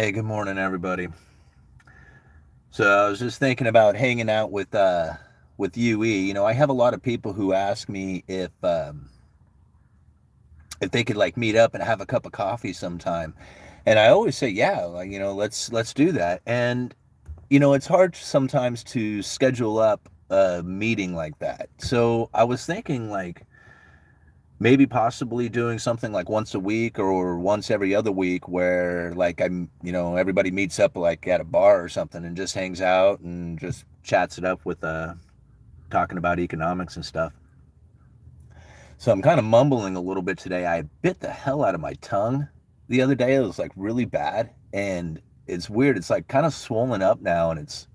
Hey, good morning, everybody. So I was just thinking about hanging out with UE. I have a lot of people who ask me if they could like meet up and have a cup of coffee sometime, and I always say, yeah, like let's do that. And it's hard sometimes to schedule up a meeting like that. So I was thinking like maybe possibly doing something like once a week or once every other week where like everybody meets up like at a bar or something and just hangs out and just chats it up with talking about economics and stuff. So I'm kind of mumbling a little bit today. I bit the hell out of my tongue the other day. It was like really bad, and it's weird. It's like kind of swollen up now, and it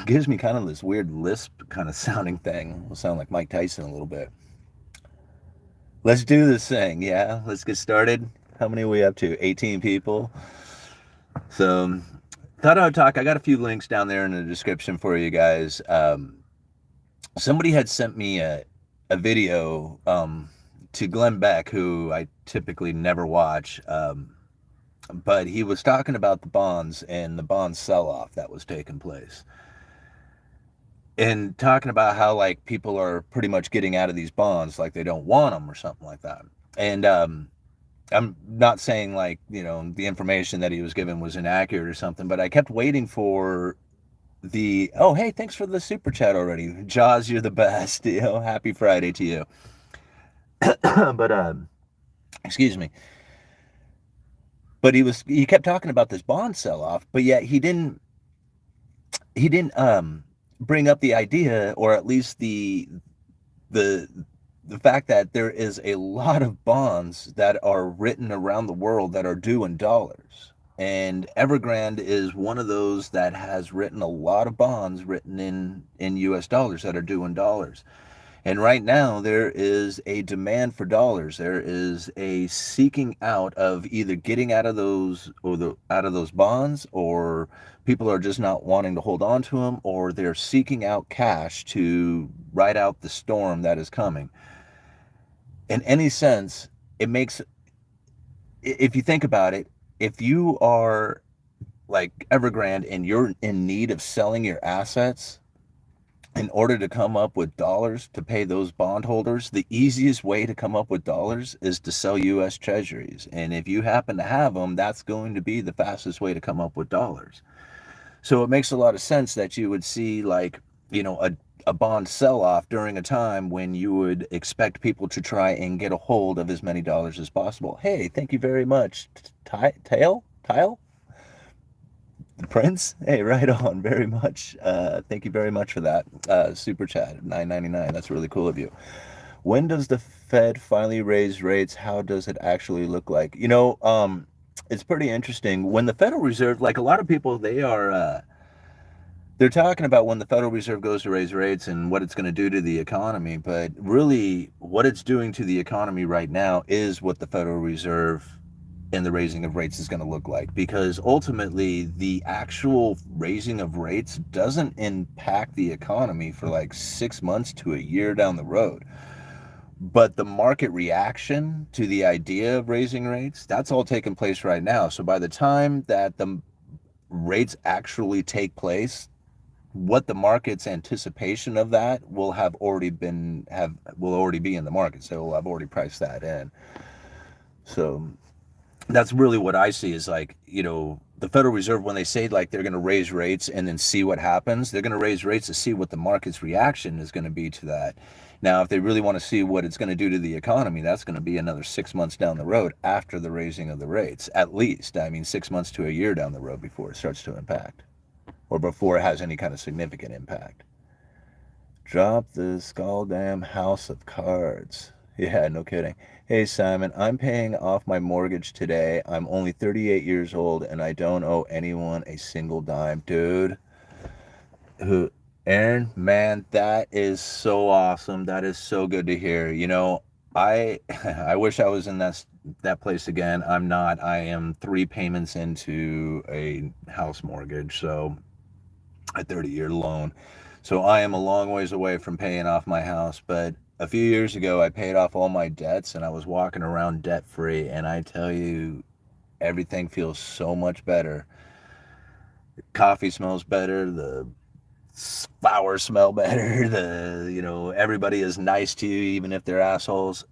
gives me kind of this weird lisp kind of sounding thing. It'll sound like Mike Tyson a little bit. Let's do this thing. Yeah, let's get started. How many are we up to? 18 people. So, thought I would talk. I got a few links down there in the description for you guys. Somebody had sent me a video to Glenn Beck, who I typically never watch, but he was talking about the bonds and the bond sell off that was taking place. And talking about how like people are pretty much getting out of these bonds like they don't want them or something like that. And I'm not saying like the information that he was given was inaccurate or something, but I kept waiting for the oh hey, thanks for the super chat already, Jaws, you're the best. Happy Friday to you. But excuse me. But he kept talking about this bond sell off, but yet he didn't bring up the idea, or at least the the fact that there is a lot of bonds that are written around the world that are due in dollars. And Evergrande is one of those that has written a lot of bonds written in US dollars that are due in dollars. And right now there is a demand for dollars. There is a seeking out of either getting out of those out of those bonds, or people are just not wanting to hold on to them, or they're seeking out cash to ride out the storm that is coming. In any sense, it makes, if you think about it, if you are like Evergrande and you're in need of selling your assets in order to come up with dollars to pay those bondholders, the easiest way to come up with dollars is to sell US Treasuries. And if you happen to have them, that's going to be the fastest way to come up with dollars. So it makes a lot of sense that you would see like, a bond sell off during a time when you would expect people to try and get a hold of as many dollars as possible. Hey, thank you very much. Tile? The Prince? Hey, right on. Very much. Thank you very much for that. Super chat, $9.99. That's really cool of you. When does the Fed finally raise rates? How does it actually look like? It's pretty interesting. When the Federal Reserve, like a lot of people, they're talking about when the Federal Reserve goes to raise rates and what it's going to do to the economy. But really, what it's doing to the economy right now is what the Federal Reserve and the raising of rates is going to look like, because ultimately the actual raising of rates doesn't impact the economy for like 6 months to a year down the road. But the market reaction to the idea of raising rates, that's all taking place right now. So by the time that the rates actually take place, what the market's anticipation of that will already be in the market. So I've already priced that in. So that's really what I see is like, the Federal Reserve, when they say like they're going to raise rates and then see what happens, they're going to raise rates to see what the market's reaction is going to be to that. Now, if they really want to see what it's going to do to the economy, that's going to be another 6 months down the road after the raising of the rates, at least. I mean, 6 months to a year down the road before it starts to impact, or before it has any kind of significant impact. Drop this goddamn house of cards. Yeah, no kidding. Hey, Simon, I'm paying off my mortgage today. I'm only 38 years old and I don't owe anyone a single dime. Dude, who, Aaron, man, that is so awesome. That is so good to hear. I I wish I was in that place again. I'm not. I am 3 payments into a house mortgage, so a 30-year loan. So I am a long ways away from paying off my house, but a few years ago I paid off all my debts and I was walking around debt free, and I tell you, everything feels so much better. Coffee smells better, the flowers smell better, everybody is nice to you even if they're assholes.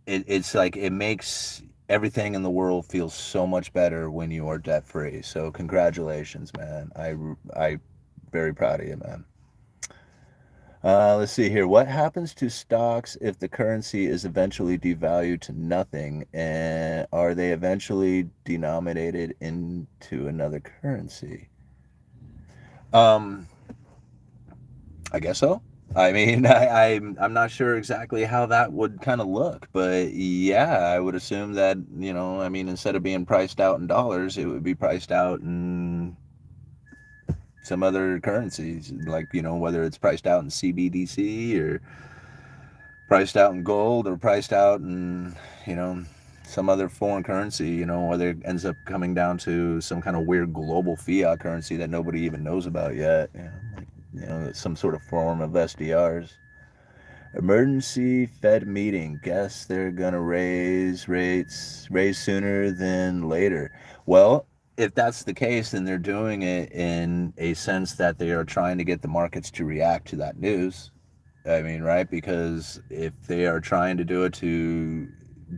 It's like it makes everything in the world feel so much better when you are debt free. So congratulations, man. I very proud of you, man. Let's see here. What happens to stocks if the currency is eventually devalued to nothing? And are they eventually denominated into another currency? Um, I guess so. I mean, I'm not sure exactly how that would kind of look, but yeah, I would assume that, I mean, instead of being priced out in dollars, it would be priced out in some other currencies, like, whether it's priced out in CBDC or priced out in gold or priced out in, you know, some other foreign currency, whether it ends up coming down to some kind of weird global fiat currency that nobody even knows about yet, some sort of form of SDRs. Emergency Fed meeting. Guess they're gonna raise sooner than later. Well, if that's the case, then they're doing it in a sense that they are trying to get the markets to react to that news. I mean, right? Because if they are trying to do it to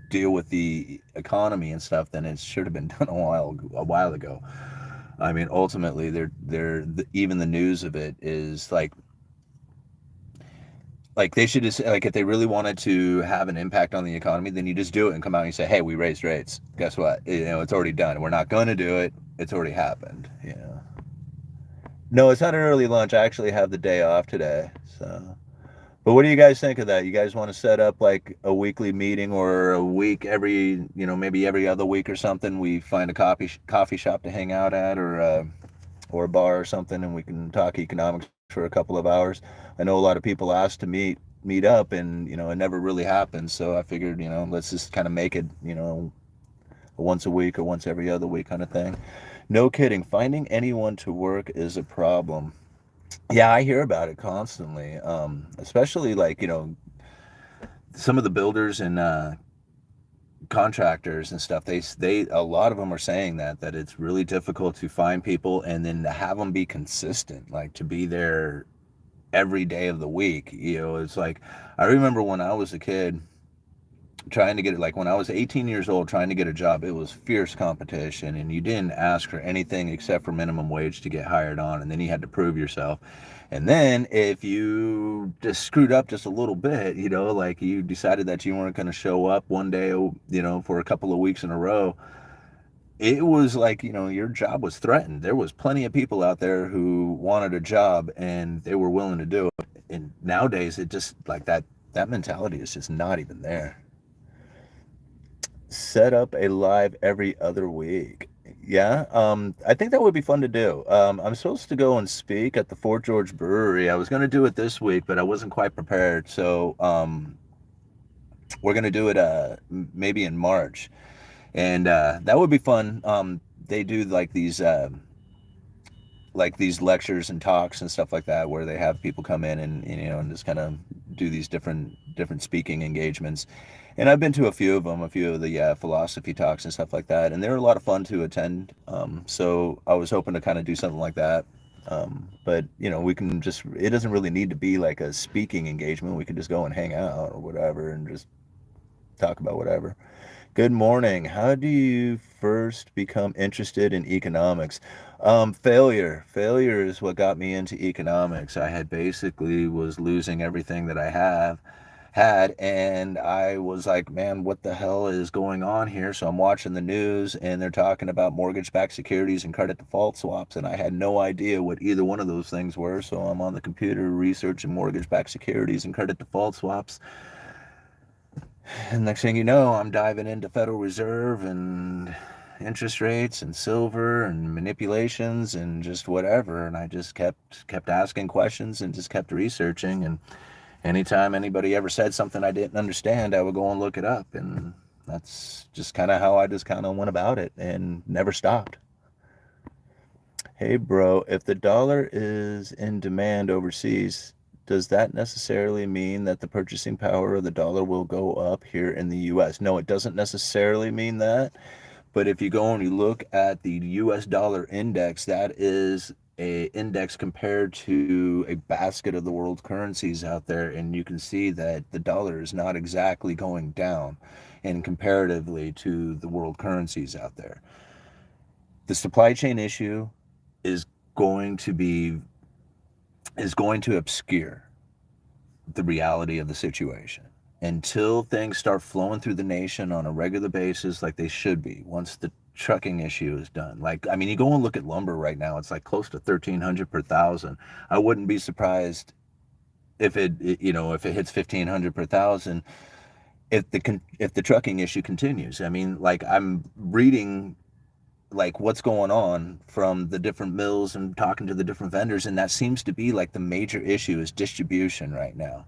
deal with the economy and stuff, then it should have been done a while ago. I mean, ultimately, even the news of it is like they should just, like, if they really wanted to have an impact on the economy, then you just do it and come out and say, hey, we raised rates. Guess what? It's already done. We're not going to do it. It's already happened. No, it's not an early lunch. I actually have the day off today. So, but what do you guys think of that? You guys want to set up like a weekly meeting, or a week every, maybe every other week or something? We find a coffee shop to hang out at, or a bar or something, and we can talk economics for a couple of hours. I know a lot of people asked to meet up, and it never really happened. So I figured, let's just kind of make it, once a week or once every other week kind of thing. No kidding. Finding anyone to work is a problem. Yeah, I hear about it constantly. Especially like, some of the builders and contractors and stuff, they a lot of them are saying that it's really difficult to find people, and then to have them be consistent, like to be there every day of the week. It's like, I remember when I was a kid trying to get it, like when I was 18 years old trying to get a job, it was fierce competition, and you didn't ask for anything except for minimum wage to get hired on, and then you had to prove yourself. And then if you just screwed up just a little bit, like you decided that you weren't going to show up one day, for a couple of weeks in a row, it was like, your job was threatened. There was plenty of people out there who wanted a job, and they were willing to do it. And nowadays, it just, like, that mentality is just not even there. Set up a live every other week. Yeah, I think that would be fun to do. I'm supposed to go and speak at the Fort George Brewery. I was going to do it this week, but I wasn't quite prepared. So we're going to do it maybe in March. And that would be fun. They do like these lectures and talks and stuff like that, where they have people come in and just kind of do these different speaking engagements. And I've been to a few of them, a few of the philosophy talks and stuff like that, and they're a lot of fun to attend. So I was hoping to kind of do something like that. But we can just, it doesn't really need to be like a speaking engagement. We can just go and hang out or whatever and just talk about whatever. Good morning. How do you first become interested in economics? Failure. Failure is what got me into economics. I had basically was losing everything that I had, and I was like, man, what the hell is going on here? So I'm watching the news, and they're talking about mortgage-backed securities and credit default swaps, and I had no idea what either one of those things were. So I'm on the computer researching mortgage-backed securities and credit default swaps. And next thing you know, I'm diving into Federal Reserve and interest rates and silver and manipulations and just whatever. And I just kept asking questions and just kept researching. And anytime anybody ever said something I didn't understand, I would go and look it up. And that's just kind of how I just kind of went about it and never stopped. Hey, bro, if the dollar is in demand overseas, does that necessarily mean that the purchasing power of the dollar will go up here in the US? No, it doesn't necessarily mean that. But if you go and you look at the US dollar index, that is a index compared to a basket of the world currencies out there, and you can see that the dollar is not exactly going down and comparatively to the world currencies out there. The supply chain issue is going to be is going to obscure the reality of the situation until things start flowing through the nation on a regular basis like they should be once the trucking issue is done. Like, I mean, you go and look at lumber right now, it's like close to 1,300 per thousand. I wouldn't be surprised if if it hits 1,500 per thousand if the trucking issue continues. I mean, like, I'm reading like what's going on from the different mills and talking to the different vendors, and that seems to be like the major issue is distribution right now.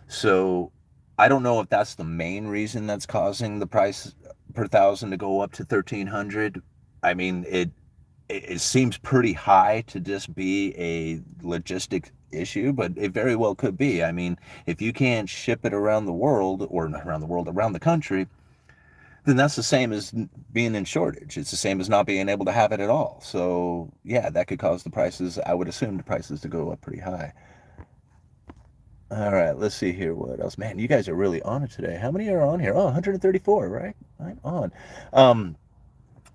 So I don't know if that's the main reason that's causing the price per thousand to go up to 1,300. I mean, it seems pretty high to just be a logistic issue, but it very well could be. I mean, if you can't ship it around the world, or not around the world, around the country, then that's the same as being in shortage. It's the same as not being able to have it at all. So yeah, that could cause the prices, I would assume, the prices to go up pretty high. All right, let's see here. What else? Man, you guys are really on it today. How many are on here? Oh, 134, right? Right on. Um,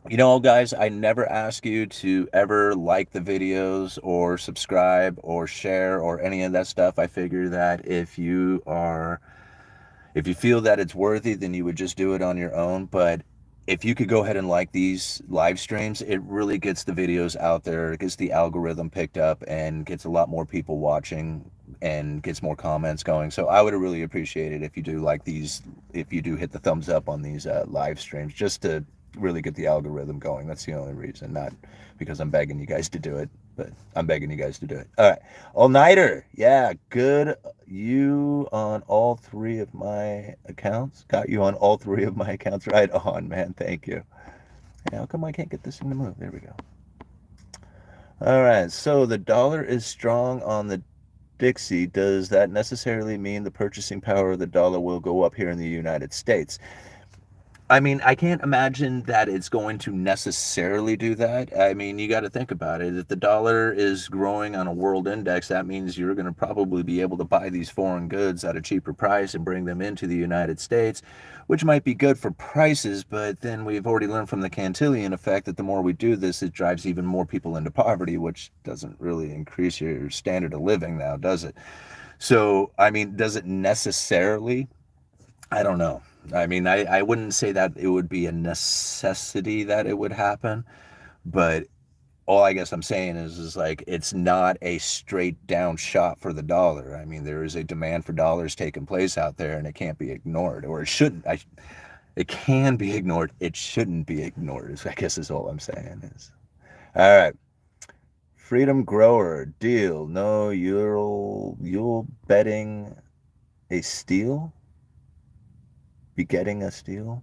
guys, I never ask you to ever like the videos or subscribe or share or any of that stuff. I figure that if you feel that it's worthy, then you would just do it on your own. But if you could go ahead and like these live streams, it really gets the videos out there, it gets the algorithm picked up, and gets a lot more people watching and gets more comments going. So I would really appreciate it if you do like these, if you do hit the thumbs up on these live streams, just to really get the algorithm going. That's the only reason, not because I'm begging you guys to do it, but I'm begging you guys to do it. All right. All-nighter. Yeah, good. You on all three of my accounts. Got you on all three of my accounts. Right on, man. Thank you. Hey, how come I can't get this thing to move? There we go. All right. So the dollar is strong on the Dixie. Does that necessarily mean the purchasing power of the dollar will go up here in the United States? I mean, I can't imagine that it's going to necessarily do that. I mean, you got to think about it. If the dollar is growing on a world index, that means you're going to probably be able to buy these foreign goods at a cheaper price and bring them into the United States, which might be good for prices. But then we've already learned from the Cantillon effect that the more we do this, it drives even more people into poverty, which doesn't really increase your standard of living now, does it? So, I mean, does it necessarily? I don't know. I mean, I wouldn't say that it would be a necessity that it would happen, but all I guess I'm saying is like it's not a straight down shot for the dollar. I mean, there is a demand for dollars taking place out there, and it can't be ignored, or it shouldn't. It can be ignored. It shouldn't be ignored. I guess is all I'm saying is. All right, Freedom Grower deal. No, you'll betting a steal. Be getting a steal.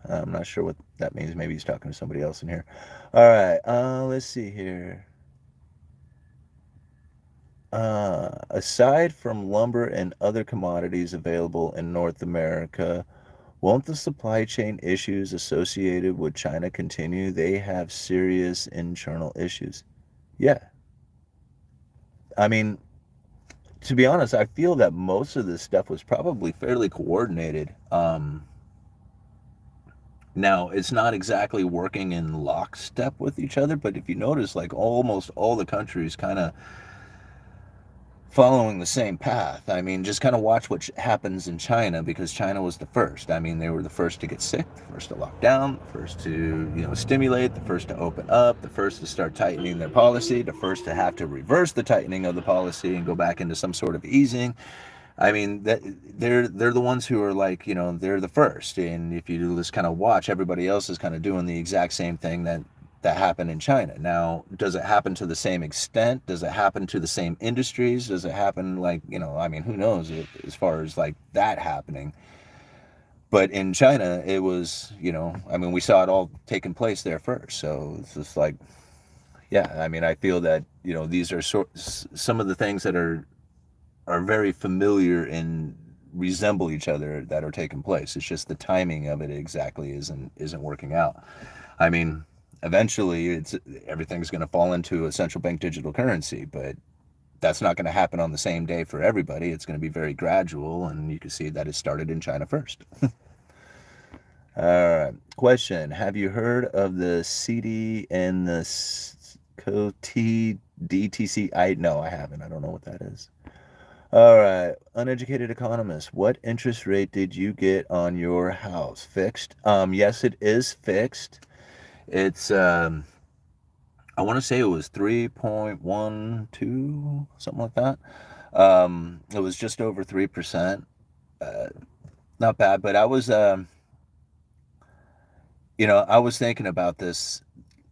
I'm not sure what that means. Maybe he's talking to somebody else in here. All right. Let's see here. Aside from lumber and other commodities available in North America, won't the supply chain issues associated with China continue? They have serious internal issues. Yeah. I mean, to be honest, I feel that most of this stuff was probably fairly coordinated. Now, it's not exactly working in lockstep with each other, but if you notice, like almost all the countries kind of following the same path. I mean, just kind of watch what happens in China, because China was the first. I mean, they were the first to get sick, the first to lock down, the first to, stimulate, the first to open up, the first to start tightening their policy, the first to have to reverse the tightening of the policy and go back into some sort of easing. I mean, they're the ones who are like, they're the first. And if you just kind of watch, everybody else is kind of doing the exact same thing that happened in China. Now, does it happen to the same extent? Does it happen to the same industries? Does it happen like, I mean, who knows as far as like that happening? But in China, it was, I mean, we saw it all taking place there first. So it's just like, yeah, I mean, I feel that, these are some of the things that are very familiar in resemble each other that are taking place. It's just the timing of it exactly isn't working out. I mean, eventually everything's going to fall into a central bank digital currency, but that's not going to happen on the same day for everybody. It's going to be very gradual, and you can see that it started in China first. All right. Question: have you heard of the CD and the DTC? No, I haven't. I don't know what that is. All right. Uneducated Economist. What interest rate did you get on your house? Fixed? Yes, it is fixed. It's I want to say it was 3.12, something like that. It was just over 3%. Not bad, but I was I was thinking about this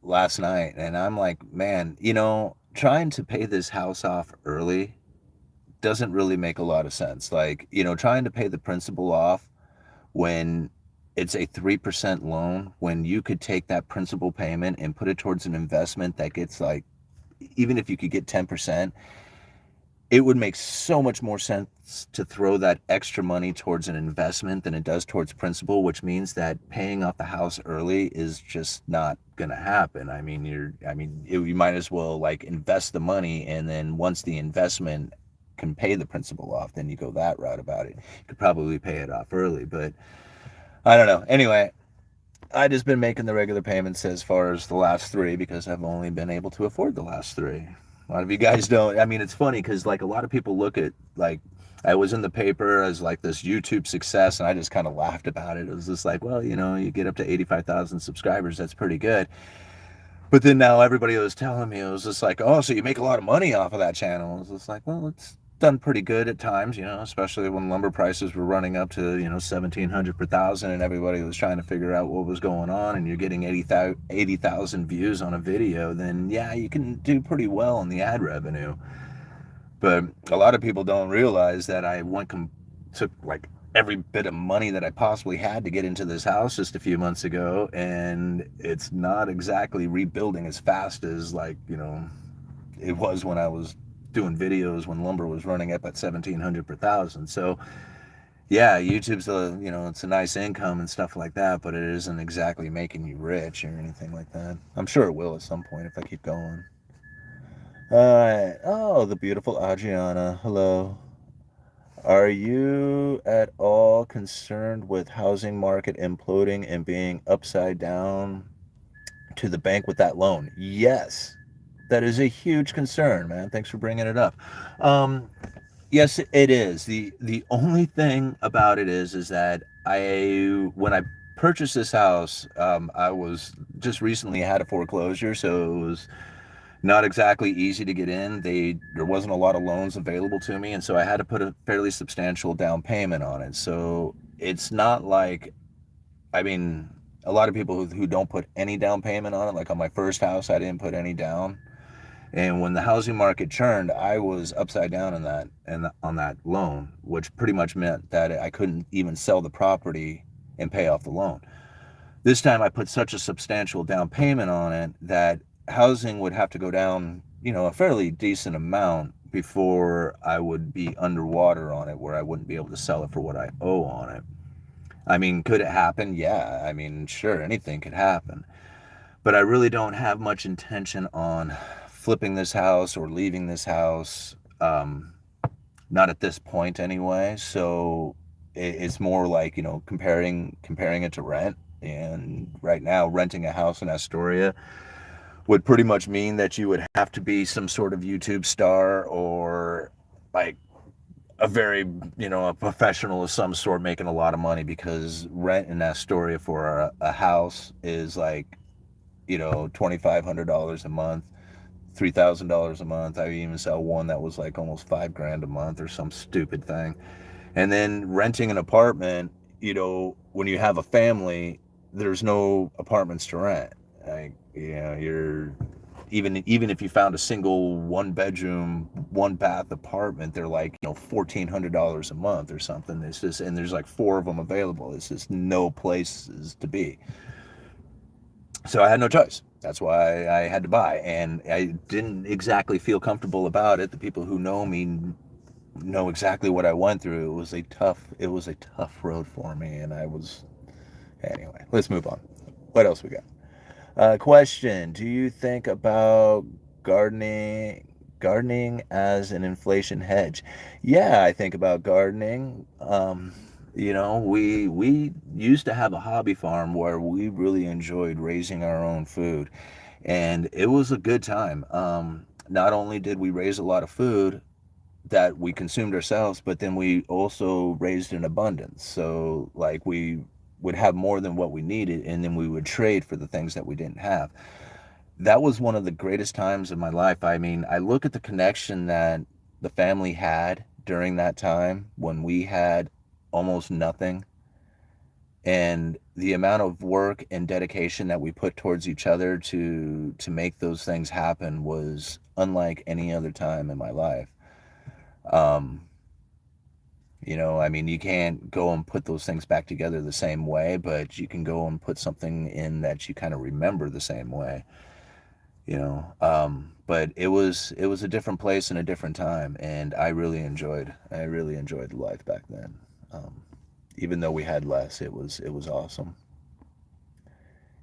last night, and I'm like, man, trying to pay this house off early doesn't really make a lot of sense. Like, trying to pay the principal off when it's a 3% loan, when you could take that principal payment and put it towards an investment that gets, like, even if you could get 10%, it would make so much more sense to throw that extra money towards an investment than it does towards principal, which means that paying off the house early is just not going to happen. I mean, you might as well, like, invest the money, and then once the investment can pay the principal off, then you go that route about it. You could probably pay it off early, but I don't know. Anyway, I just been making the regular payments as far as the last three because I've only been able to afford the last three. A lot of you guys don't. I mean, it's funny because, like, a lot of people look at, like, I was in the paper as, like, this YouTube success, and I just kind of laughed about it. It was just like, well, you get up to 85,000 subscribers. That's pretty good. But then now everybody was telling me, it was just like, oh, so you make a lot of money off of that channel. It was just like, well, it's done pretty good at times, especially when lumber prices were running up to, 1,700 per thousand, and everybody was trying to figure out what was going on, and you're getting 80,000 views on a video, then yeah, you can do pretty well on the ad revenue. But a lot of people don't realize that I took, like, every bit of money that I possibly had to get into this house just a few months ago, and it's not exactly rebuilding as fast as, like, it was when I was doing videos when lumber was running up at 1,700 per thousand. So yeah, YouTube's it's a nice income and stuff like that, but it isn't exactly making you rich or anything like that. I'm sure it will at some point if I keep going. Oh, the beautiful Adriana. Hello. Are you at all concerned with housing market imploding and being upside down to the bank with that loan? Yes. That is a huge concern, man. Thanks for bringing it up. Yes, it is. The only thing about it is that when I purchased this house, I was just recently had a foreclosure, so it was not exactly easy to get in. There wasn't a lot of loans available to me, and so I had to put a fairly substantial down payment on it. So it's not like, I mean, a lot of people who don't put any down payment on it, like on my first house, I didn't put any down. And when the housing market churned, I was upside down on that loan, which pretty much meant that I couldn't even sell the property and pay off the loan. This time I put such a substantial down payment on it that housing would have to go down, a fairly decent amount before I would be underwater on it, where I wouldn't be able to sell it for what I owe on it. I mean, could it happen? Yeah. I mean, sure, anything could happen. But I really don't have much intention on flipping this house or leaving this house, not at this point anyway. So it's more like, comparing it to rent. And right now, renting a house in Astoria would pretty much mean that you would have to be some sort of YouTube star, or like a very, a professional of some sort making a lot of money, because rent in Astoria for a house is like, $2,500 a month, $3,000 a month. I even saw one that was like almost $5,000 a month or some stupid thing. And then renting an apartment, when you have a family, there's no apartments to rent. Like, you're even if you found a single one bedroom, one bath apartment, they're like, $1,400 a month or something. It's just, and there's like 4 of them available. It's just no places to be. So I had no choice. That's why I had to buy, and I didn't exactly feel comfortable about it. The people who know me know exactly what I went through. It was a tough road for me, and anyway, let's move on. What else we got? Question: do you think about gardening as an inflation hedge? Yeah, I think about gardening. We used to have a hobby farm where we really enjoyed raising our own food, and it was a good time. Not only did we raise a lot of food that we consumed ourselves, but then we also raised in abundance. So like we would have more than what we needed, and then we would trade for the things that we didn't have. That was one of the greatest times of my life. I mean, I look at the connection that the family had during that time when we had almost nothing, and the amount of work and dedication that we put towards each other to make those things happen was unlike any other time in my life. Um, I mean, you can't go and put those things back together the same way, but you can go and put something in that you kind of remember the same way. But it was a different place and a different time, and I really enjoyed life back then. Um, Even though we had less, it was awesome.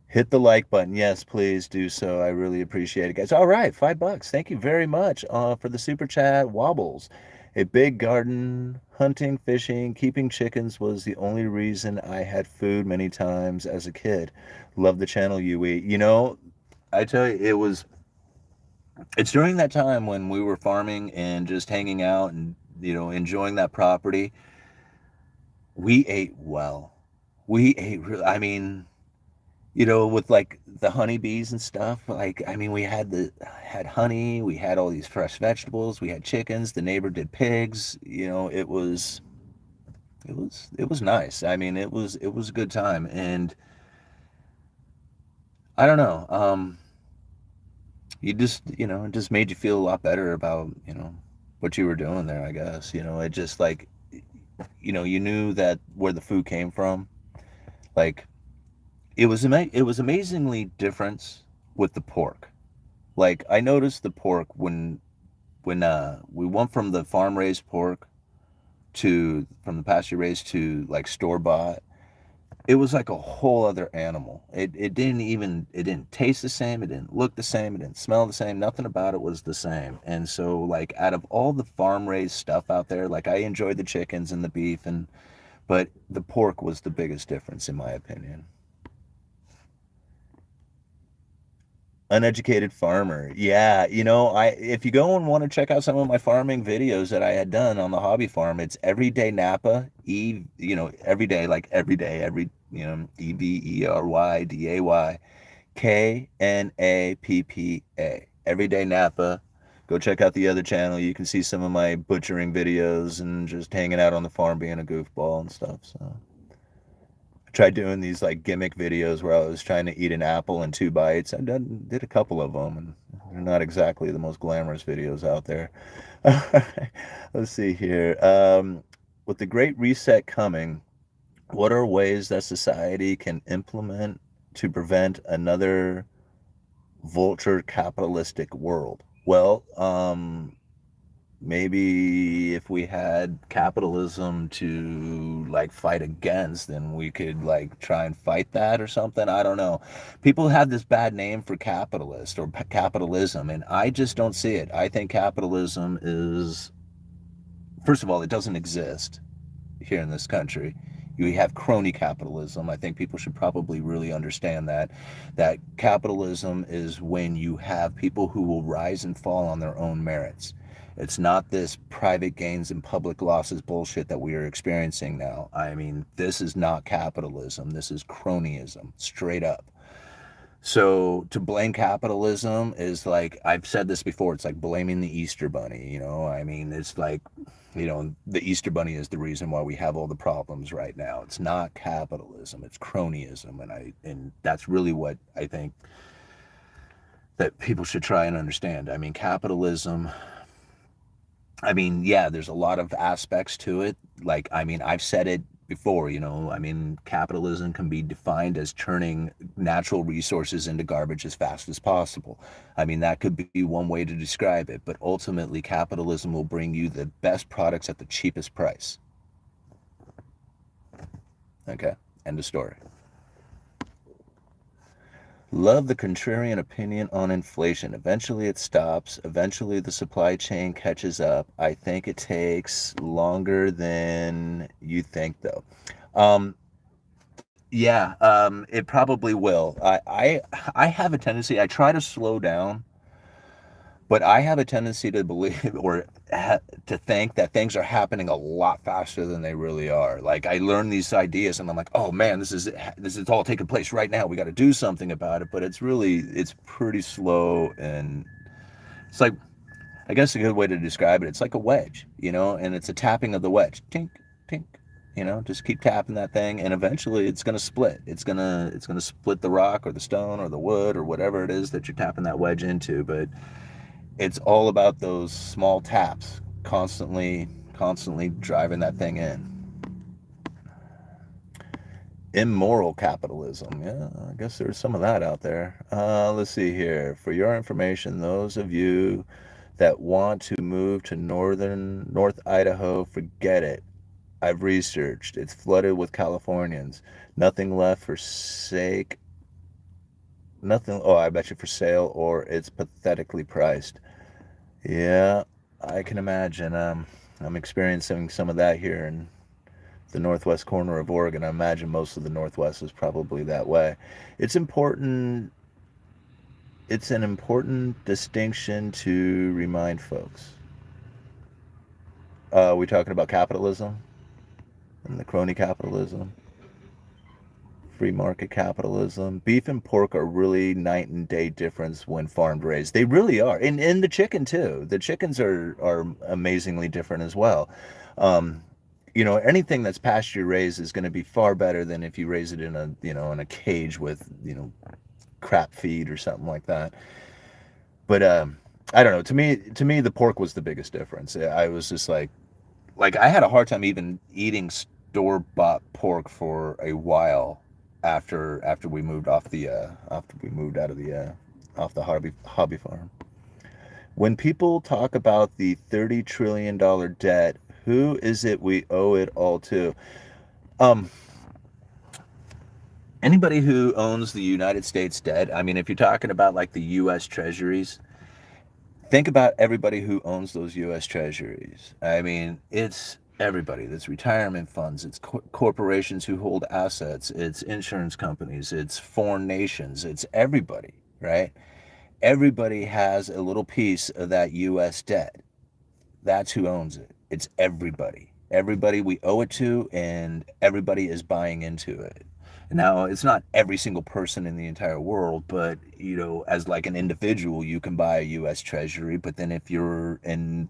Hit the like button. Yes, please do so. I really appreciate it, guys. All right, $5. Thank you very much for the super chat. Wobbles. A big garden, hunting, fishing, keeping chickens was the only reason I had food many times as a kid. Love the channel you eat. I tell you, it's during that time when we were farming and just hanging out and enjoying that property. We ate well. We ate. I mean, with like the honeybees and stuff. Like, I mean, we had honey, we had all these fresh vegetables, we had chickens, the neighbor did pigs. It was nice. I mean, it was a good time, and I don't know. It just made you feel a lot better about what you were doing there. I guess it just like you knew that where the food came from. Like it was amazingly different with the pork. Like I noticed the pork when we went from the farm raised pork to from the pasture raised to like store bought. It was like a whole other animal. It didn't taste the same, it didn't look the same, it didn't smell the same, nothing about it was the same. And so like out of all the farm raised stuff out there, like I enjoyed the chickens and the beef, but the pork was the biggest difference in my opinion. Uneducated farmer. Yeah, I if you go and want to check out some of my farming videos that I had done on the hobby farm, it's everyday Napa, every day, like every day, EVERYDAY, everyday Napa. Go check out the other channel. You can see some of my butchering videos and just hanging out on the farm being a goofball and stuff. So tried doing these like gimmick videos where I was trying to eat an apple in 2 bites. I did a couple of them, and they're not exactly the most glamorous videos out there. Let's see here. With the Great Reset coming, what are ways that society can implement to prevent another vulture capitalistic world? Well, maybe if we had capitalism to like fight against, then we could like try and fight that or something. I don't know. People have this bad name for capitalist or capitalism, and I just don't see it. I think capitalism is, first of all, it doesn't exist here in this country. You have crony capitalism. I think people should probably really understand that capitalism is when you have people who will rise and fall on their own merits. It's not this private gains and public losses bullshit that we are experiencing now. I mean, this is not capitalism. This is cronyism, straight up. So to blame capitalism is like, I've said this before, it's like blaming the Easter Bunny, I mean, it's like, the Easter Bunny is the reason why we have all the problems right now. It's not capitalism, it's cronyism. And that's really what I think that people should try and understand. I mean, capitalism, I mean, yeah, there's a lot of aspects to it. Like, I mean, I've said it before, I mean, capitalism can be defined as turning natural resources into garbage as fast as possible. I mean, that could be one way to describe it, but ultimately, capitalism will bring you the best products at the cheapest price. Okay, end of story. Love the contrarian opinion on inflation. Eventually it stops. Eventually the supply chain catches up. I think it takes longer than you think, though. Um, yeah, it probably will. I have a tendency, I try to slow down, but I have a tendency to believe or to think that things are happening a lot faster than they really are. Like I learn these ideas and I'm like, oh man, this is all taking place right now. We got to do something about it. But it's pretty slow, and it's like, I guess a good way to describe it, it's like a wedge, and it's a tapping of the wedge, tink, tink. Just keep tapping that thing, and eventually it's gonna split. It's gonna split the rock or the stone or the wood or whatever it is that you're tapping that wedge into. But it's all about those small taps, constantly driving that thing in. Immoral capitalism. Yeah, I guess there's some of that out there. Let's see here. For your information, those of you that want to move to North Idaho, forget it. I've researched. It's flooded with Californians. Nothing left for sake. Nothing. Oh, I bet you for sale, or it's pathetically priced. Yeah, I can imagine. I'm experiencing some of that here in the northwest corner of Oregon. I imagine most of the Northwest is probably that way. It's important. It's an important distinction to remind folks. We talking about capitalism and the crony capitalism, free market capitalism. Beef and pork are really night and day difference when farmed raised. They really are, and the chicken too. The chickens are amazingly different as well. Um, anything that's pasture raised is going to be far better than if you raise it in a cage with crap feed or something like that. But I don't know. To me, the pork was the biggest difference. I was just like I had a hard time even eating store bought pork for a while after we moved after we moved out of the off the hobby farm. When people talk about the $30 trillion debt, who is it we owe it all to? Um, Anybody who owns the United States debt. I mean, if you're talking about like the U.S. Treasuries, think about everybody who owns those U.S. Treasuries. I mean, it's everybody. It's retirement funds. It's corporations who hold assets. It's insurance companies. It's foreign nations. It's everybody, right? Everybody has a little piece of that U.S. debt. That's who owns it. It's everybody. Everybody we owe it to, and everybody is buying into it. Now, it's not every single person in the entire world, but as like an individual, you can buy a U.S. Treasury. But then if you're in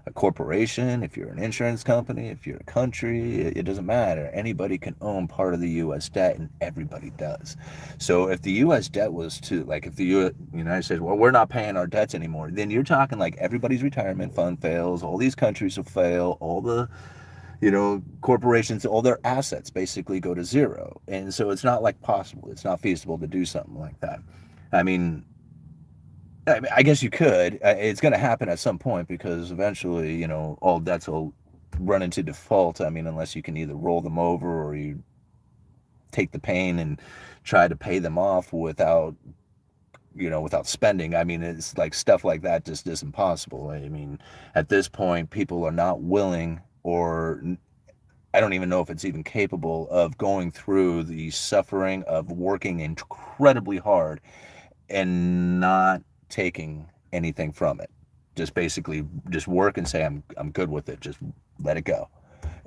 a corporation, if you're an insurance company, if you're a country, it doesn't matter. Anybody can own part of the U.S. debt, and everybody does. So if the U.S. debt was to, like, if the United States, well, we're not paying our debts anymore, then you're talking like everybody's retirement fund fails, all these countries will fail, all the corporations, all their assets basically go to zero. And so it's not like possible. It's not feasible to do something like that. I mean, I guess you could. It's going to happen at some point because eventually, all debts will run into default. I mean, unless you can either roll them over or you take the pain and try to pay them off without spending. I mean, it's like stuff like that just isn't possible. I mean, at this point, people are not willing, or I don't even know if it's even capable of going through the suffering of working incredibly hard and not taking anything from it. Just basically just work and say I'm good with it. Just let it go.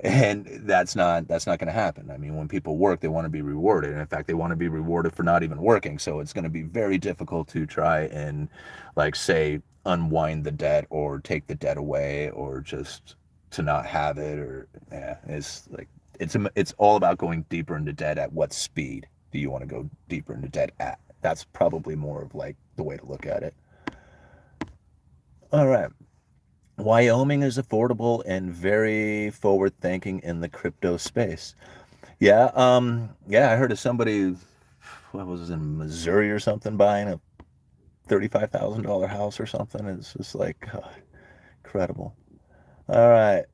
And that's not going to happen. I mean, when people work, they want to be rewarded. And in fact, they want to be rewarded for not even working. So it's going to be very difficult to try and, like, say, unwind the debt or take the debt away or just to not have it. Or yeah, it's like it's all about going deeper into debt. At what speed do you want to go deeper into debt at? That's probably more of like the way to look at it. All right. Wyoming is affordable and very forward thinking in the crypto space. Yeah, I heard of somebody, what was it, in Missouri or something, buying a $35,000 house or something. It's just like incredible. All right.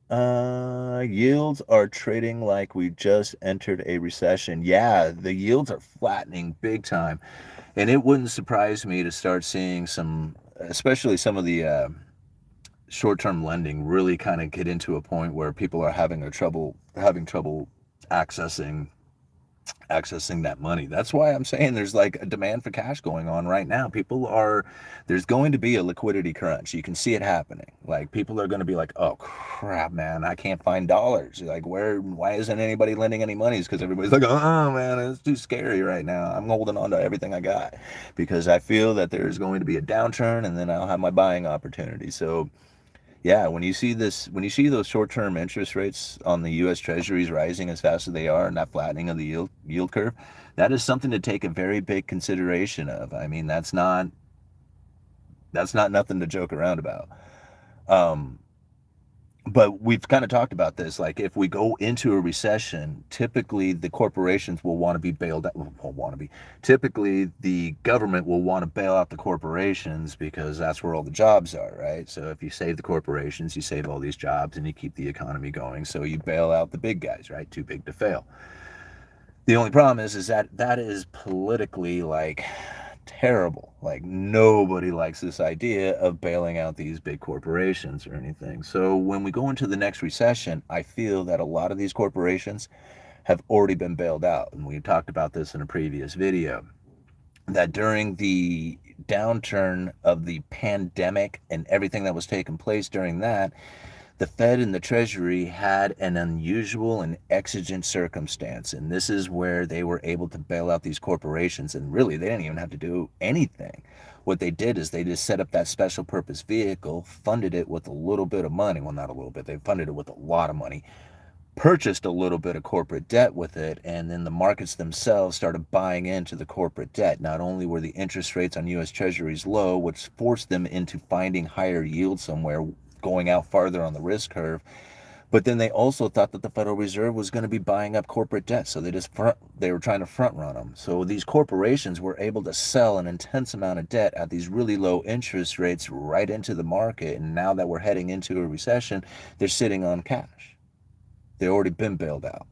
Yields are trading like we just entered a recession. Yeah, the yields are flattening big time. And it wouldn't surprise me to start seeing some, especially some of the short-term lending really kind of get into a point where people are having trouble accessing that money. That's why I'm saying there's like a demand for cash going on right now. There's going to be a liquidity crunch. You can see it happening. Like people are going to be like, oh crap, man, I can't find dollars. Like why isn't anybody lending any money? It's because everybody's like, oh man, it's too scary right now. I'm holding on to everything I got because I feel that there's going to be a downturn and then I'll have my buying opportunity. So yeah, when you see those short-term interest rates on the U.S. Treasuries rising as fast as they are, and that flattening of the yield curve, that is something to take a very big consideration of. I mean, that's not nothing to joke around about. Um, but we've kind of talked about this. Like, if we go into a recession, typically the corporations will want to be bailed out. Will want to be. Typically, the government will want to bail out the corporations because that's where all the jobs are, right? So if you save the corporations, you save all these jobs and you keep the economy going. So you bail out the big guys, right? Too big to fail. The only problem is that is politically like terrible. Like nobody likes this idea of bailing out these big corporations or anything. So when we go into the next recession, I feel that a lot of these corporations have already been bailed out. And we talked about this in a previous video that during the downturn of the pandemic and everything that was taking place during that, the Fed and the Treasury had an unusual and exigent circumstance, and this is where they were able to bail out these corporations, and really they didn't even have to do anything. What they did is they just set up that special purpose vehicle, funded it with a little bit of money. Well, not a little bit, they funded it with a lot of money, purchased a little bit of corporate debt with it, and then the markets themselves started buying into the corporate debt. Not only were the interest rates on U.S. Treasuries low, which forced them into finding higher yield somewhere, going out farther on the risk curve, but then they also thought that the Federal Reserve was going to be buying up corporate debt, so they were trying to front run them. So these corporations were able to sell an intense amount of debt at these really low interest rates right into the market, and now that we're heading into a recession, they're sitting on cash. They've already been bailed out.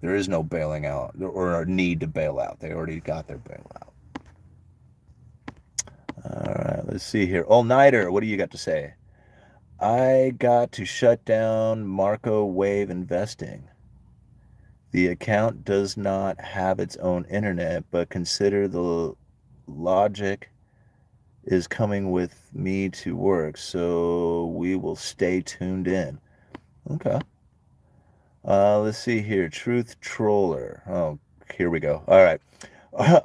There is no bailing out or a need to bail out. They already got their bailout. All right, let's see here. All Nighter, what do you got to say? I got to shut down Marco Wave Investing. The account does not have its own internet, but consider the logic is coming with me to work, so we will stay tuned in. Okay. Let's see here. Truth Troller. Oh, here we go. All right.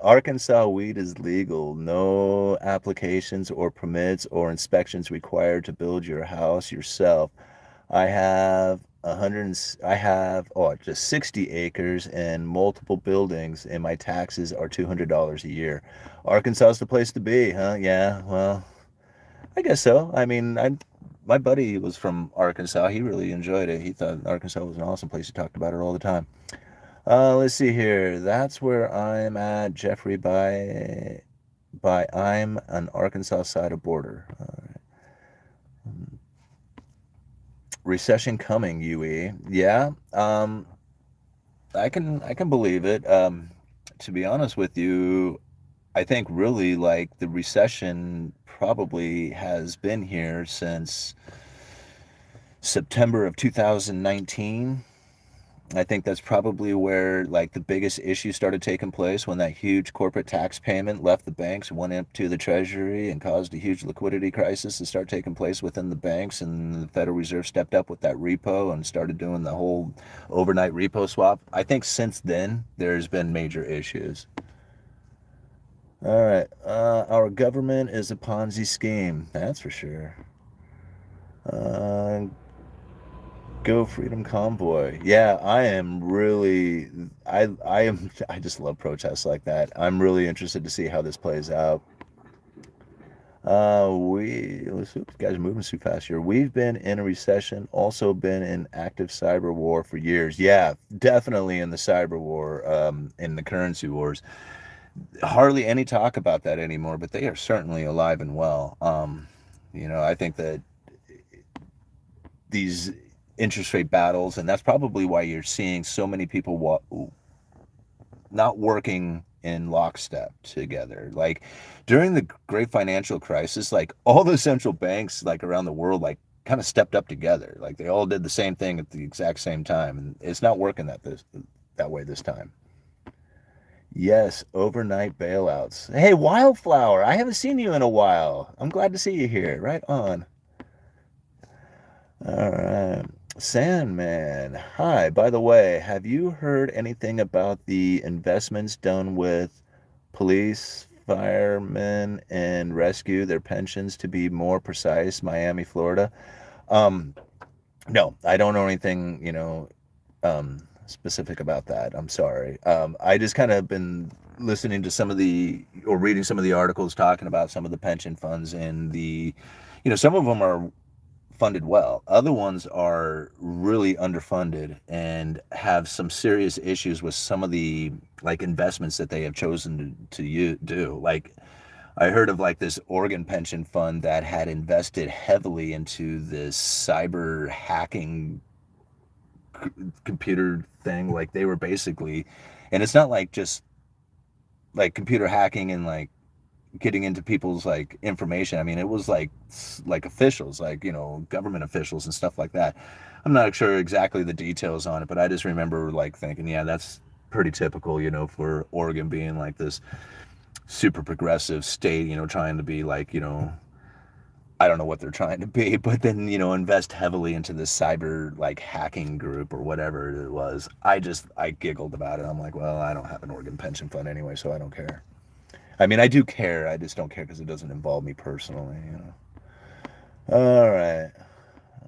Arkansas weed is legal. No applications or permits or inspections required to build your house yourself. I have just 60 acres and multiple buildings, and my taxes are $200 a year. Arkansas is the place to be, huh? Yeah, well, I guess so. I mean, my buddy was from Arkansas. He really enjoyed it. He thought Arkansas was an awesome place. He talked about it all the time. Let's see here. That's where I'm at, Jeffrey. By I'm on Arkansas side of border. Recession coming, UE. Yeah. I can believe it. To be honest with you, I think really like the recession probably has been here since September of 2019. I think that's probably where like the biggest issue started taking place when that huge corporate tax payment left the banks and went into the Treasury and caused a huge liquidity crisis to start taking place within the banks, and the Federal Reserve stepped up with that repo and started doing the whole overnight repo swap. I think since then there's been major issues. All right, our government is a Ponzi scheme, that's for sure. Uh, Go Freedom Convoy. Yeah, I am really I just love protests like that. I'm really interested to see how this plays out. Let's see, guys are moving too fast here. We've been in a recession, also been in active cyber war for years. Yeah, definitely in the cyber war, in the currency wars. Hardly any talk about that anymore, but they are certainly alive and well. I think that these interest rate battles, and that's probably why you're seeing so many people not working in lockstep together. Like during the great financial crisis, like all the central banks like around the world like kind of stepped up together. Like they all did the same thing at the exact same time, and it's not working that way this time. Yes, overnight bailouts. Hey, Wildflower, I haven't seen you in a while. I'm glad to see you here. Right on. All right. Sandman. Hi, by the way, have you heard anything about the investments done with police, firemen, and rescue, their pensions to be more precise, Miami, Florida? Um, no, I don't know anything, specific about that. I'm sorry. I just kind of been listening to or reading some of the articles talking about some of the pension funds and some of them are funded well. Other ones are really underfunded and have some serious issues with some of the like investments that they have chosen to do. Like I heard of like this Oregon pension fund that had invested heavily into this cyber hacking computer thing. Like they were basically, and it's not like just like computer hacking and like getting into people's like information. I mean, it was like officials, like government officials and stuff like that. I'm not sure exactly the details on it, but I just remember like thinking, yeah, that's pretty typical, for Oregon being like this super progressive state, trying to be like, I don't know what they're trying to be, but then, invest heavily into this cyber like hacking group or whatever it was. I giggled about it. I'm like, well, I don't have an Oregon pension fund anyway, so I don't care. I mean, I do care. I just don't care because it doesn't involve me personally. All right.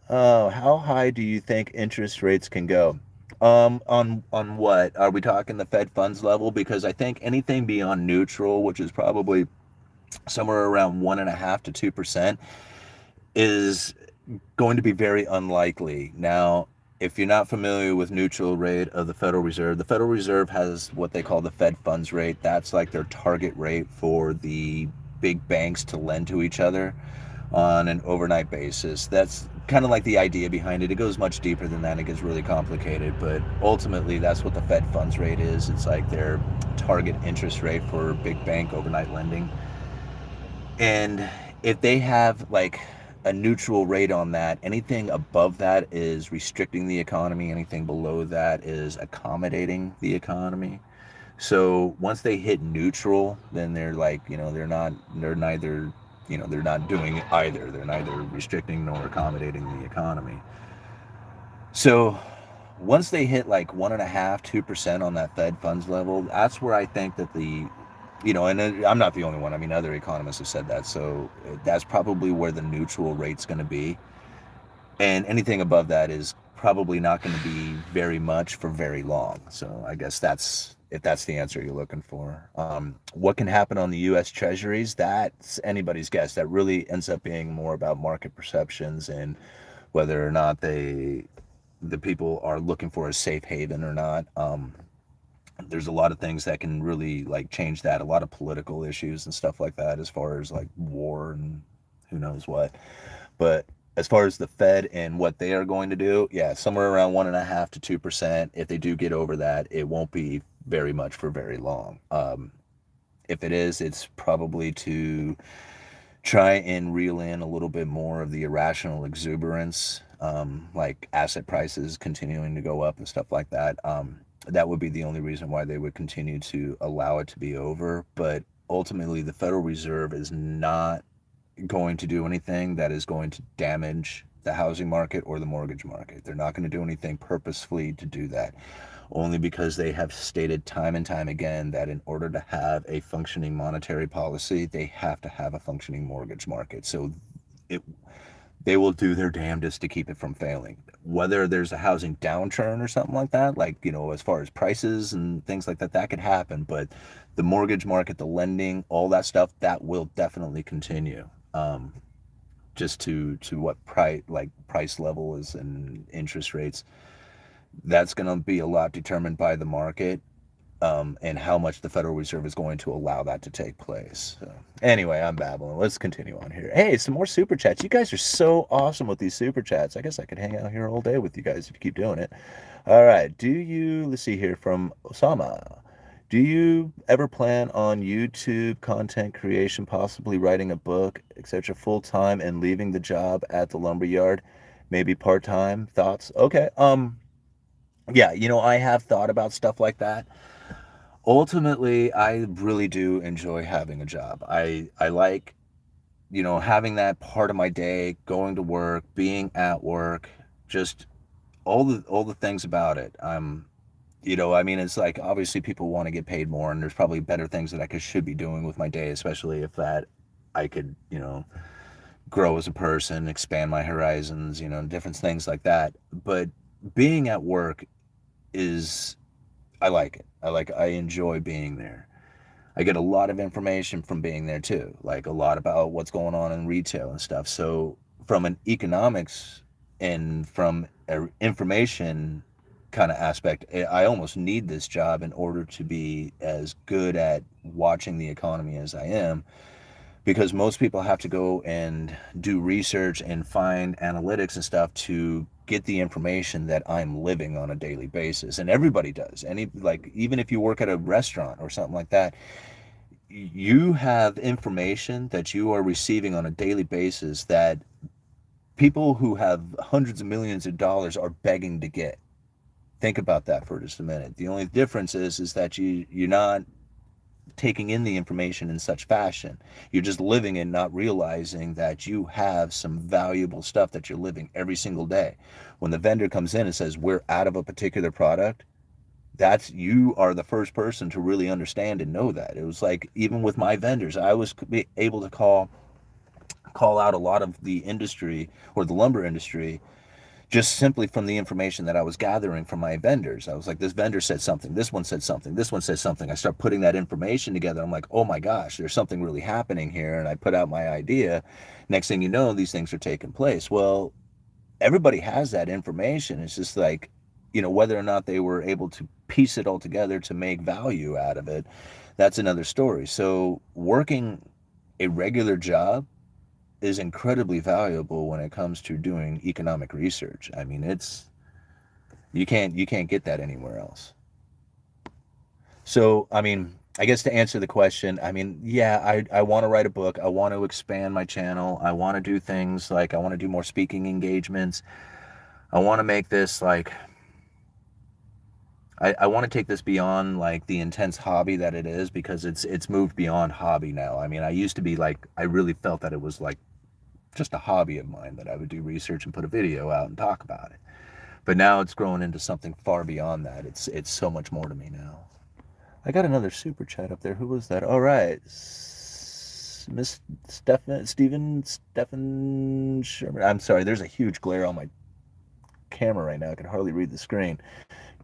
Oh, how high do you think interest rates can go? On what? Are we talking the Fed funds level? Because I think anything beyond neutral, which is probably somewhere around 1.5% to 2%, is going to be very unlikely. Now, if you're not familiar with neutral rate of the Federal Reserve has what they call the Fed funds rate. That's like their target rate for the big banks to lend to each other on an overnight basis. That's kind of like the idea behind it. It goes much deeper than that. It gets really complicated, but ultimately that's what the Fed funds rate is. It's like their target interest rate for big bank overnight lending. And if they have like a neutral rate on that, anything above that is restricting the economy, anything below that is accommodating the economy. So once they hit neutral, then they're like, they're neither, they're not doing either. They're neither restricting nor accommodating the economy. So once they hit like 1.5, 2% on that Fed funds level, that's where I think that and I'm not the only one. I mean, other economists have said that. So that's probably where the neutral rate's going to be. And anything above that is probably not going to be very much for very long. So I guess if that's the answer you're looking for. What can happen on the U.S. Treasuries? That's anybody's guess. That really ends up being more about market perceptions and whether or not the people are looking for a safe haven or not. There's a lot of things that can really like change that. A lot of political issues and stuff like that, as far as like war and who knows what. But as far as the Fed and what they are going to do, yeah, somewhere around 1.5 to 2%. If they do get over that, it won't be very much for very long. If it is, it's probably to try and reel in a little bit more of the irrational exuberance, like asset prices continuing to go up and stuff like that. That would be the only reason why they would continue to allow it to be over. But ultimately, the Federal Reserve is not going to do anything that is going to damage the housing market or the mortgage market. They're not going to do anything purposefully to do that, only because they have stated time and time again that in order to have a functioning monetary policy, they have to have a functioning mortgage market. So it they will do their damnedest to keep it from failing. Whether there's a housing downturn or something like that, like, as far as prices and things like that, that could happen. But the mortgage market, the lending, all that stuff, that will definitely continue. um, just to what price level is and interest rates. That's going to be a lot determined by the market, and how much the Federal Reserve is going to allow that to take place. So, anyway, I'm babbling. Let's continue on here. Hey, some more super chats. You guys are so awesome with these super chats. I guess I could hang out here all day with you guys if you keep doing it. All right. Let's see here from Osama. Do you ever plan on YouTube content creation, possibly writing a book, etc., full time and leaving the job at the lumberyard, maybe part time? Thoughts? Okay. Yeah, I have thought about stuff like that. Ultimately, I really do enjoy having a job. I like, having that part of my day, going to work, being at work, just all the things about it. I mean, it's like obviously people want to get paid more, and there's probably better things that should be doing with my day, especially if that I could, grow as a person, expand my horizons, different things like that. But being at work is I like it. I enjoy being there. I get a lot of information from being there too, like a lot about what's going on in retail and stuff. So from an economics and from an information kind of aspect, I almost need this job in order to be as good at watching the economy as I am, because most people have to go and do research and find analytics and stuff to get the information that I'm living on a daily basis. And everybody does. Even if you work at a restaurant or something like that, you have information that you are receiving on a daily basis that people who have hundreds of millions of dollars are begging to get. Think about that for just a minute. The only difference is that you're not taking in the information in such fashion. You're just living and not realizing that you have some valuable stuff that you're living every single day. When the vendor comes in and says, we're out of a particular product, you are the first person to really understand and know that. It was like, even with my vendors, I was able to call out a lot of the industry or the lumber industry just simply from the information that I was gathering from my vendors. I was like, this vendor said something, this one said something, this one said something. I start putting that information together. I'm like, oh my gosh, there's something really happening here. And I put out my idea. Next thing you know, these things are taking place. Well, everybody has that information. It's just like, whether or not they were able to piece it all together to make value out of it, that's another story. So working a regular job is incredibly valuable when it comes to doing economic research. I mean, you can't get that anywhere else. So, I mean, I guess to answer the question, I mean, yeah, I want to write a book. I want to expand my channel. I want to do things like I want to do more speaking engagements. I want to make this like I want to take this beyond like the intense hobby that it is, because it's moved beyond hobby now. I mean, I used to be like I really felt that it was like just a hobby of mine, that I would do research and put a video out and talk about it. But now it's grown into something far beyond that. It's so much more to me now. I got another super chat up there. Who was that? All right. Miss Stephen Sherman. I'm sorry, there's a huge glare on my camera right now. I can hardly read the screen.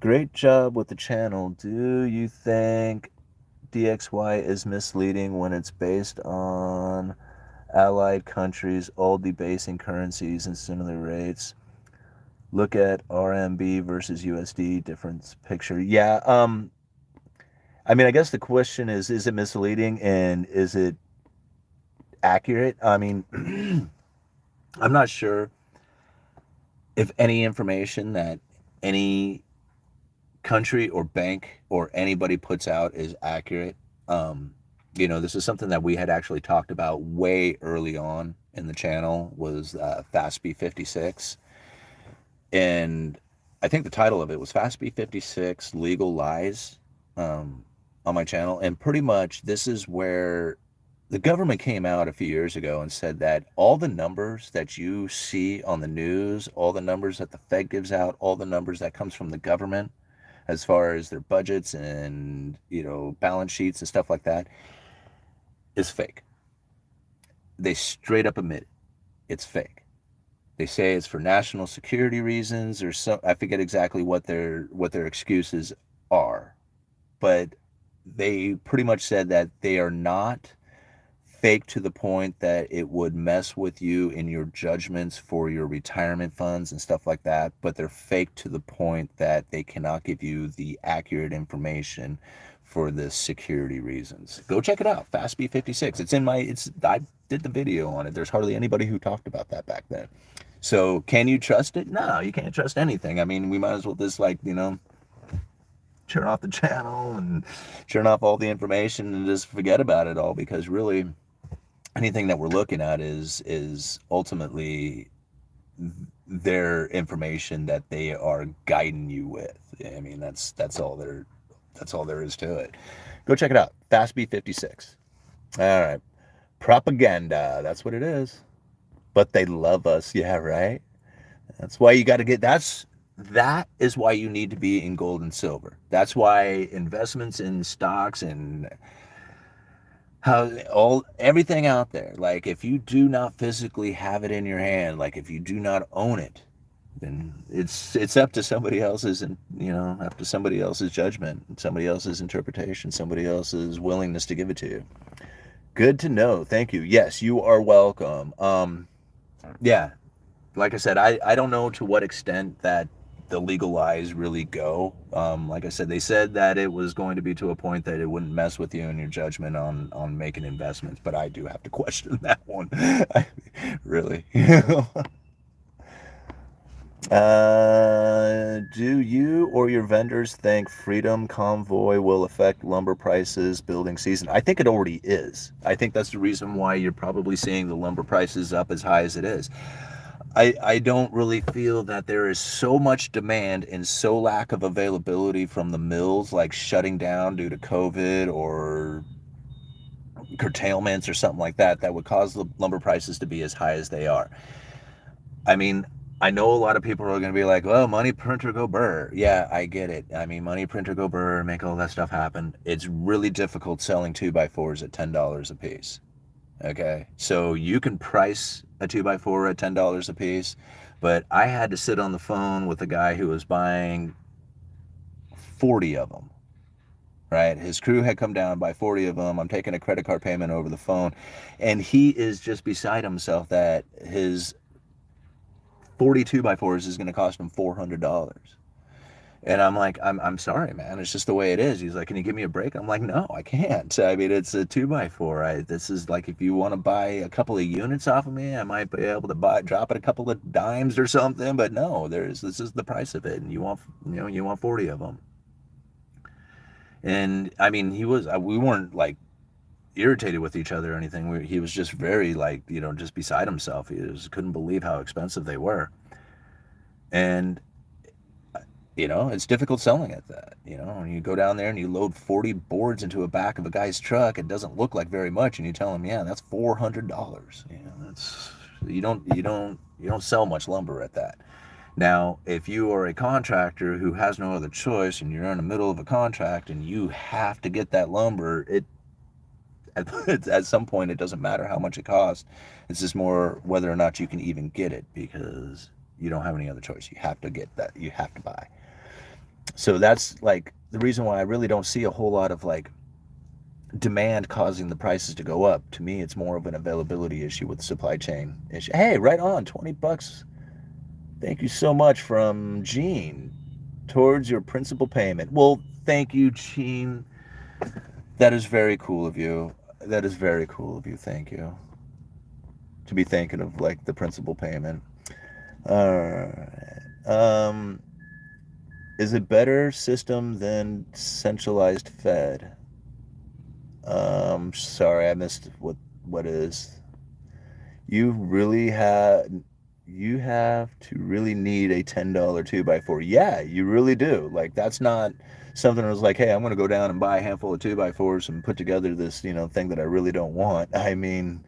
Great job with the channel. Do you think DXY is misleading when it's based on allied countries all debasing currencies and similar rates? Look at RMB versus USD difference picture. Yeah, I mean, I guess the question is it misleading and is it accurate? I mean, I'm not sure if any information that any country or bank or anybody puts out is accurate. This is something that we had actually talked about way early on in the channel, was FASB 56. And I think the title of it was FASB 56 Legal Lies, on my channel. And pretty much this is where the government came out a few years ago and said that all the numbers that you see on the news, all the numbers that the Fed gives out, all the numbers that comes from the government as far as their budgets and, balance sheets and stuff like that, is fake. They straight up admit it's fake. They say it's for national security reasons, or some, I forget exactly what their excuses are, but they pretty much said that they are not fake to the point that it would mess with you in your judgments for your retirement funds and stuff like that, but they're fake to the point that they cannot give you the accurate information for the security reasons. Go check it out, FastB56. I did the video on it. There's hardly anybody who talked about that back then. So can you trust it? No, you can't trust anything. I mean, we might as well just turn off the channel and turn off all the information and just forget about it all, because really anything that we're looking at is ultimately their information that they are guiding you with. I mean, that's all there is to it. Go check it out, FastB56. All right, propaganda, that's what it is. But they love us, yeah, right? That's why you got to get, that is why you need to be in gold and silver. That's why investments in stocks and everything out there, like if you do not physically have it in your hand, like if you do not own it, then it's up to somebody else's, and up to somebody else's judgment, somebody else's interpretation, somebody else's willingness to give it to you. Good to know. Thank you. Yes, you are welcome. Yeah, like I said, I don't know to what extent that the legal lies really go. Like I said, they said that it was going to be to a point that it wouldn't mess with you and your judgment on making investments, but I do have to question that one. Really. Do you or your vendors think Freedom Convoy will affect lumber prices building season? I think it already is. I think that's the reason why you're probably seeing the lumber prices up as high as it is. I don't really feel that there is so much demand and so lack of availability from the mills, like shutting down due to COVID or curtailments or something like that, that would cause the lumber prices to be as high as they are. I mean, I know a lot of people are going to be like, well, money printer go burr. Yeah, I get it. I mean, money printer go burr, make all that stuff happen. It's really difficult selling 2x4s at $10 a piece. Okay, so you can price a 2x4 at $10 a piece, but I had to sit on the phone with a guy who was buying 40 of them, right? His crew had come down and buy 40 of them. I'm taking a credit card payment over the phone, and he is just beside himself that his 42x4s is going to cost him $400. And I'm like, I'm sorry, man. It's just the way it is. He's like, can you give me a break? I'm like, no, I can't. I mean, it's a 2x4. This is like, if you want to buy a couple of units off of me, I might be able to drop it a couple of dimes or something. But no, this is the price of it, and you want 40 of them. And I mean, we weren't like irritated with each other or anything. He was just very like, just beside himself. He just couldn't believe how expensive they were. And it's difficult selling at that. When you go down there and you load 40 boards into a back of a guy's truck, it doesn't look like very much, and you tell him, yeah, that's $400. That's you don't sell much lumber at that. Now, if you are a contractor who has no other choice and you're in the middle of a contract and you have to get that lumber, at some point it doesn't matter how much it costs. It's just more whether or not you can even get it, because you don't have any other choice. You have to get that. You have to buy. So that's like the reason why I really don't see a whole lot of like demand causing the prices to go up. To me, it's more of an availability issue with the supply chain issue. Hey, right on, $20. Thank you so much from Gene towards your principal payment. Well, thank you, Gene. That is very cool of you. That is very cool of you. Thank you. To be thinking of like the principal payment. Is it better system than centralized Fed? Sorry, I missed what is. You have to really need a $10 2x4. Yeah, you really do. Like, that's not something that was like, hey, I'm going to go down and buy a handful of 2x4s and put together this, thing that I really don't want. I mean,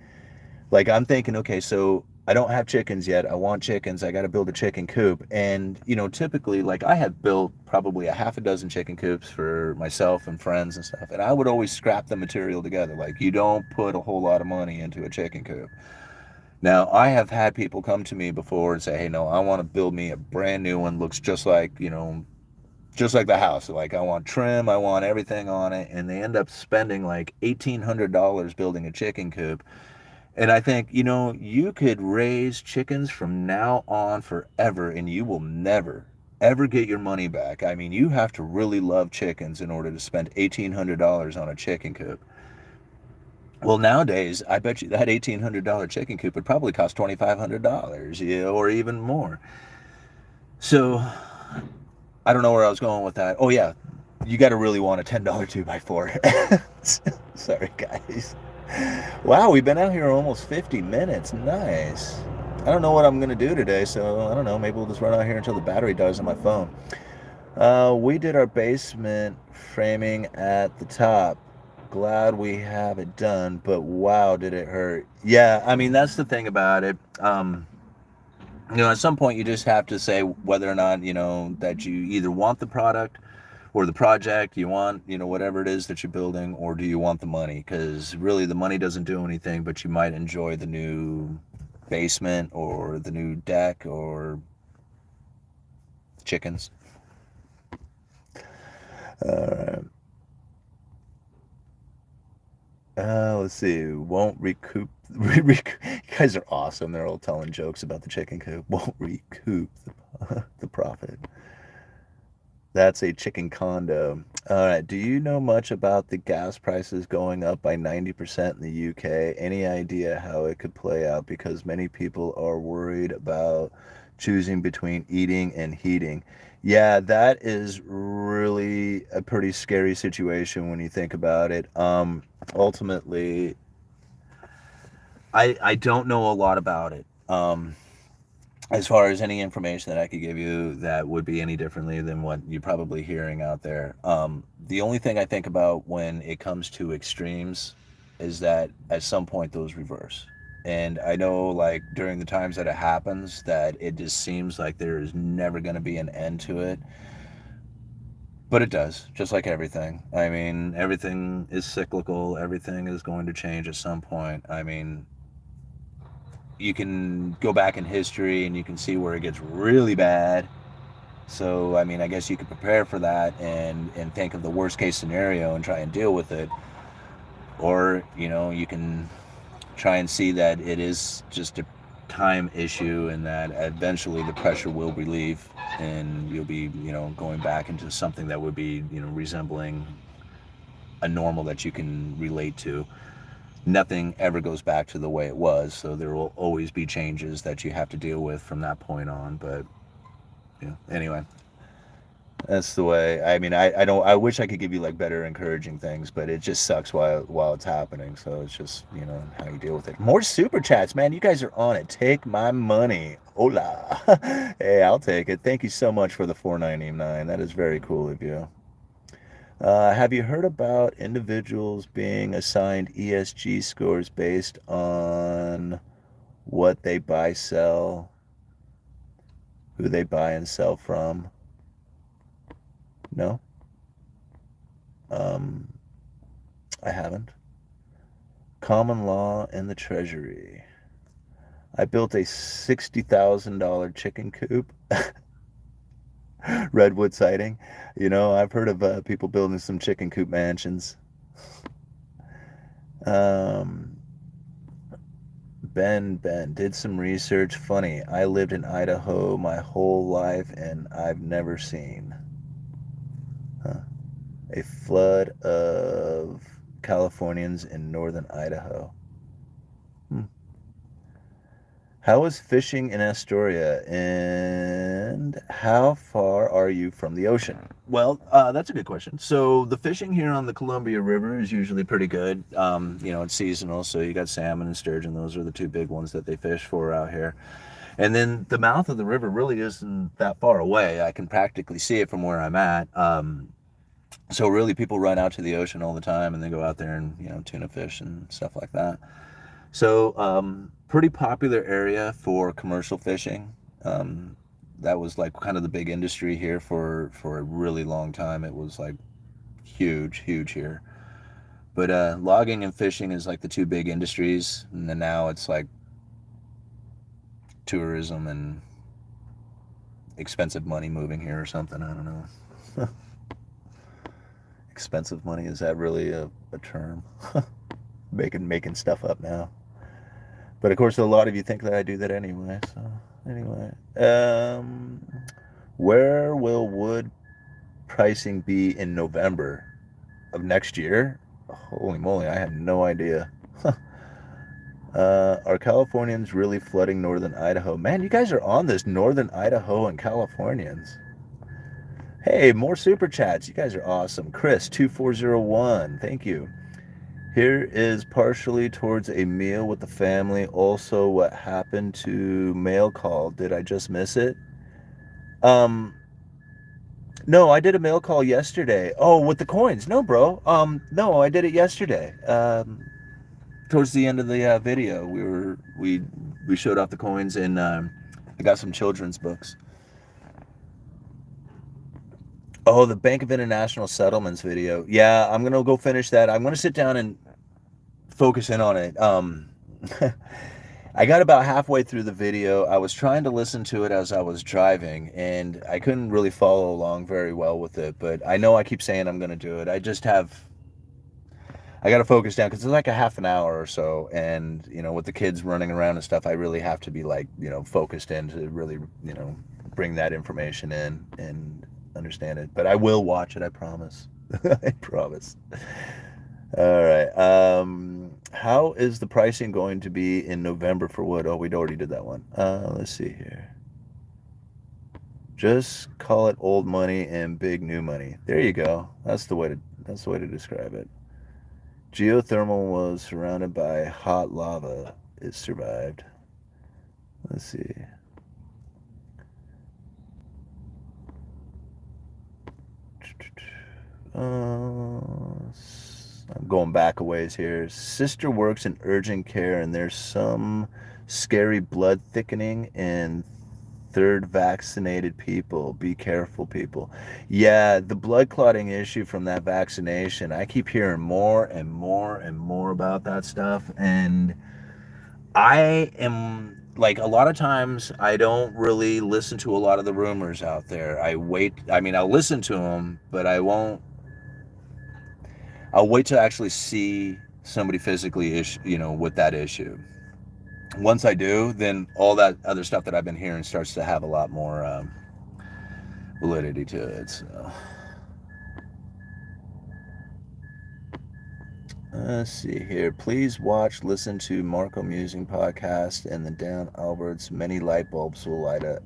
like, I'm thinking, okay, so I don't have chickens yet. I want chickens. I got to build a chicken coop. And, typically, like, I have built probably a half a dozen chicken coops for myself and friends and stuff. And I would always scrap the material together. Like, you don't put a whole lot of money into a chicken coop. Now, I have had people come to me before and say, hey, no, I want to build me a brand new one. Looks just like, Just like the house, like I want trim, I want everything on it, and they end up spending like $1,800 building a chicken coop. And I think, you could raise chickens from now on forever, and you will never, ever get your money back. I mean, you have to really love chickens in order to spend $1,800 on a chicken coop. Well, nowadays, I bet you that $1,800 chicken coop would probably cost $2,500, or even more. So I don't know where I was going with that. Oh yeah, you got to really want a $10 2x4. Sorry, guys. Wow, we've been out here almost 50 minutes. Nice. I don't know what I'm gonna do today, so I don't know. Maybe we'll just run out here until the battery dies on my phone. We did our basement framing at the top. Glad we have it done, but wow, did it hurt. Yeah, I mean, that's the thing about it. At some point you just have to say whether or not, that you either want the product or the project, you want, whatever it is that you're building, or do you want the money? Because really the money doesn't do anything, but you might enjoy the new basement or the new deck or chickens. All right. Let's see. Won't recoup. You guys are awesome. They're all telling jokes about the chicken coop. Won't recoup the profit. That's a chicken condo. All right. Do you know much about the gas prices going up by 90% in the UK? Any idea how it could play out? Because many people are worried about choosing between eating and heating. Yeah, that is really a pretty scary situation when you think about it. Ultimately, I don't know a lot about it. As far as any information that I could give you that would be any differently than what you're probably hearing out there. The only thing I think about when it comes to extremes is that at some point those reverse. And I know, like, during the times that it happens, that it just seems like there is never going to be an end to it. But it does, just like everything. I mean, everything is cyclical, everything is going to change at some point. I mean, you can go back in history and you can see where it gets really bad. So, I mean, I guess you could prepare for that and think of the worst case scenario and try and deal with it. Or, you can try and see that it is just a time issue and that eventually the pressure will relieve and you'll be, going back into something that would be, resembling a normal that you can relate to. Nothing ever goes back to the way it was, so there will always be changes that you have to deal with from that point on. But anyway, that's the way. I mean, I don't. I wish I could give you like better encouraging things, but it just sucks while it's happening. So it's just how you deal with it. More super chats, man. You guys are on it. Take my money. Hola. Hey, I'll take it. Thank you so much for the $4.99. That is very cool of you. Have you heard about individuals being assigned ESG scores based on what they buy, sell, who they buy and sell from? No? Um, I haven't. Common law and the Treasury. I built a $60,000 chicken coop. Redwood sighting. I've heard of people building some chicken coop mansions. Ben did some research. Funny, I lived in Idaho my whole life and I've never seen a flood of Californians in northern Idaho. How is fishing in Astoria, and how far are you from the ocean? Well, that's a good question. So the fishing here on the Columbia River is usually pretty good. It's seasonal, so you got salmon and sturgeon. Those are the two big ones that they fish for out here. And then the mouth of the river really isn't that far away. I can practically see it from where I'm at. So really, people run out to the ocean all the time, and they go out there and tuna fish and stuff like that. So pretty popular area for commercial fishing. That was like kind of the big industry here for a really long time. It was like huge here. But logging and fishing is like the two big industries, and then now it's like tourism and expensive money moving here or something. I don't know. Expensive money, is that really a term? Making stuff up now. But of course, a lot of you think that I do that anyway. So anyway, where will wood pricing be in November of next year? Holy moly, I have no idea. Are Californians really flooding northern Idaho? Man, you guys are on this, northern Idaho and Californians. Hey, more super chats. You guys are awesome. Chris2401, thank you. Here is partially towards a meal with the family. Also, what happened to mail call? Did I just miss it? No, I did a mail call yesterday. Oh, with the coins? No, bro. No, I did it yesterday. Towards the end of the video, we showed off the coins, and I got some children's books. Oh, the Bank of International Settlements video. Yeah, I'm gonna go finish that. I'm gonna sit down and focus in on it. I got about halfway through the video. I was trying to listen to it as I was driving, and I couldn't really follow along very well with it, but I know I keep saying I'm going to do it. I got to focus down because it's like a half an hour or so, and, with the kids running around and stuff, I really have to be focused in to really, bring that information in and understand it. But I will watch it, I promise. I promise. All right. How is the pricing going to be in November for wood? Oh, we'd already did that one. Let's see here. Just call it old money and big new money. There you go. That's the way to describe it. Geothermal was surrounded by hot lava. It survived. Let's see. I'm going back a ways here. Sister works in urgent care, and there's some scary blood thickening in third vaccinated people. Be careful, people. Yeah, the blood clotting issue from that vaccination. I keep hearing more and more and more about that stuff, and I am a lot of times I don't really listen to a lot of the rumors out there. I'll listen to them, but I'll wait to actually see somebody physically with that issue. Once I do, then all that other stuff that I've been hearing starts to have a lot more validity to it. So. Let's see here. Please listen to Marco Musing podcast and the Dan Alberts. Many light bulbs will light up.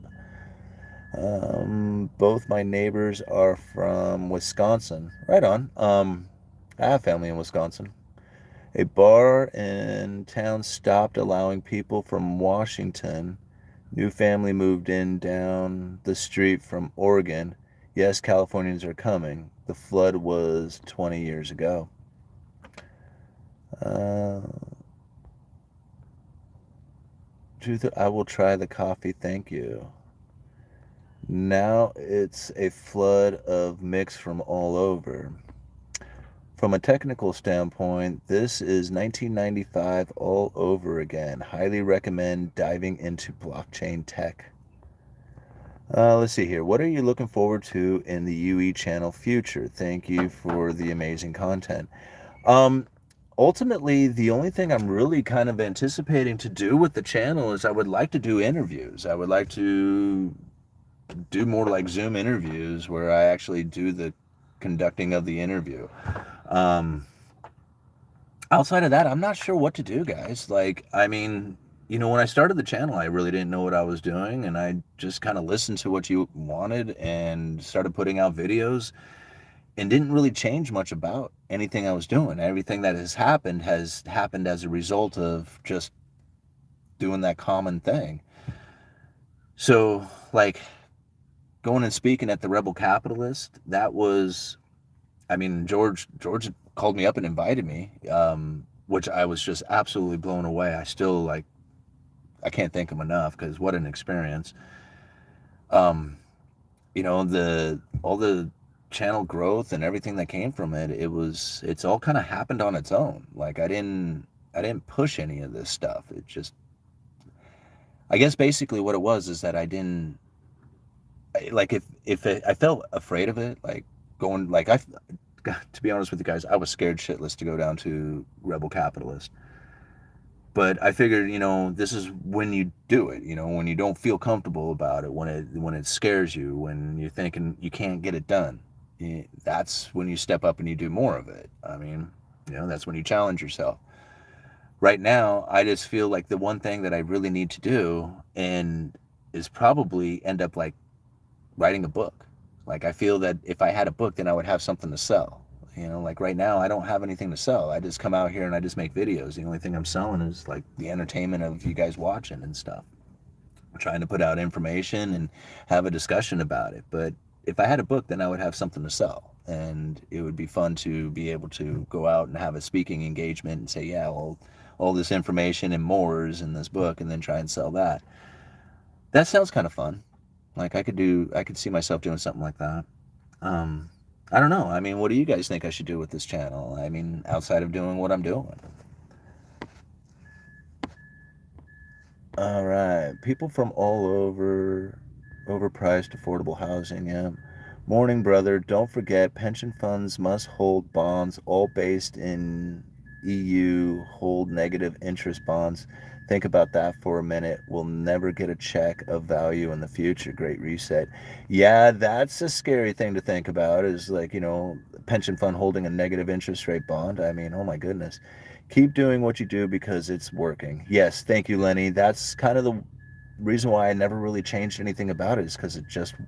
Both my neighbors are from Wisconsin. Right on. I have family in Wisconsin. A bar in town stopped allowing people from Washington. New family moved in down the street from Oregon. Yes, Californians are coming. The flood was 20 years ago. Truth, I will try the coffee, thank you. Now it's a flood of mix from all over. From a technical standpoint, this is 1995 all over again. Highly recommend diving into blockchain tech. Let's see here. What are you looking forward to in the UE channel future? Thank you for the amazing content. Ultimately, the only thing I'm really kind of anticipating to do with the channel is I would like to do interviews. I would like to do more like Zoom interviews where I actually do the conducting of the interview. Outside of that, I'm not sure what to do, guys. When I started the channel, I really didn't know what I was doing, and I just kind of listened to what you wanted and started putting out videos and didn't really change much about anything I was doing. Everything that has happened as a result of just doing that common thing. So, going and speaking at the Rebel Capitalist, that was, George called me up and invited me, which I was just absolutely blown away. I still, I can't thank him enough, because what an experience. All the channel growth and everything that came from it, it's all kind of happened on its own. I didn't push any of this stuff. It just, I guess basically what it was is that I didn't like if I felt afraid of it, like going like I, to be honest with you guys, I was scared shitless to go down to Rebel Capitalist. But I figured, this is when you do it, when you don't feel comfortable about it, when it scares you, when you're thinking you can't get it done. That's when you step up and you do more of it. I mean, that's when you challenge yourself. Right now, I just feel like the one thing that I really need to do and is probably end up like writing a book. Like I feel that if I had a book, then I would have something to sell. Like right now, I don't have anything to sell. I just come out here and I just make videos. The only thing I'm selling is like the entertainment of you guys watching and stuff. I'm trying to put out information and have a discussion about it. But if I had a book, then I would have something to sell. And it would be fun to be able to go out and have a speaking engagement and say, yeah, well, all this information and more is in this book, and then try and sell that. That sounds kind of fun. Like I could see myself doing something like that. Um, I don't know. I mean, what do you guys think I should do with this channel? I mean, outside of doing what I'm doing. All right. People from all over, overpriced affordable housing. Yeah. Morning, brother. Don't forget, pension funds must hold bonds, all based in EU, hold negative interest bonds. Think about that for a minute. We'll never get a check of value in the future. Great reset. Yeah, that's a scary thing to think about, is like, pension fund holding a negative interest rate bond. I mean, oh my goodness. Keep doing what you do because it's working. Yes, thank you, Lenny. That's kind of the reason why I never really changed anything about it, is because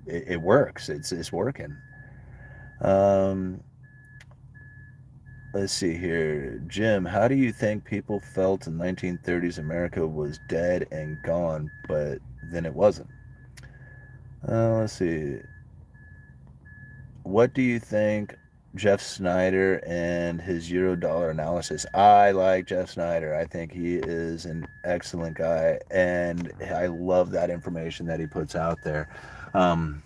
it works. It's working. Um, let's see here. Jim, how do you think people felt in 1930s America was dead and gone, but then it wasn't? Let's see. What do you think Jeff Snyder and his Eurodollar analysis? I like Jeff Snyder. I think he is an excellent guy, and I love that information that he puts out there. Um,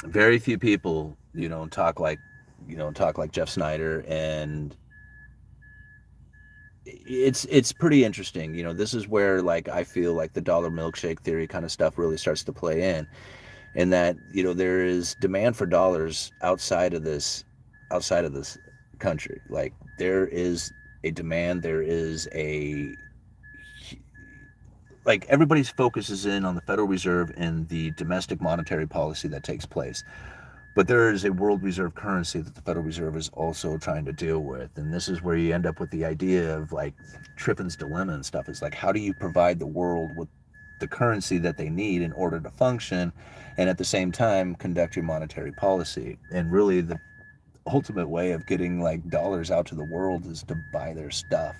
Very few people, talk like Jeff Snyder, and it's pretty interesting. This is where like I feel like the dollar milkshake theory kind of stuff really starts to play in that there is demand for dollars outside of this country. Like there is a demand, there is a like everybody's focus is in on the Federal Reserve and the domestic monetary policy that takes place. But there is a world reserve currency that the Federal Reserve is also trying to deal with. And this is where you end up with the idea of like Triffin's dilemma and stuff. It's like, how do you provide the world with the currency that they need in order to function, and at the same time conduct your monetary policy? And really the ultimate way of getting like dollars out to the world is to buy their stuff.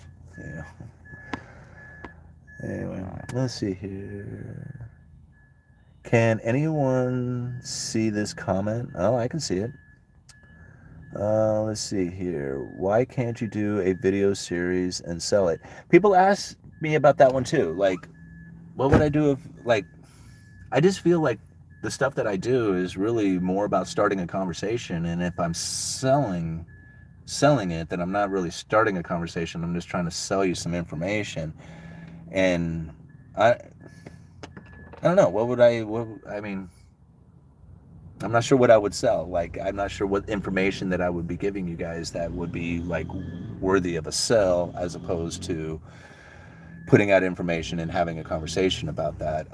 Anyway, let's see here. Can anyone see this comment? Oh, I can see it. Let's see here. Why can't you do a video series and sell it? People ask me about that one too. Like, what would I do if, like, I just feel like the stuff that I do is really more about starting a conversation. And if I'm selling it, then I'm not really starting a conversation. I'm just trying to sell you some information. And I don't know. I mean, I'm not sure what I would sell. Like, I'm not sure what information that I would be giving you guys that would be like worthy of a sell, as opposed to putting out information and having a conversation about that.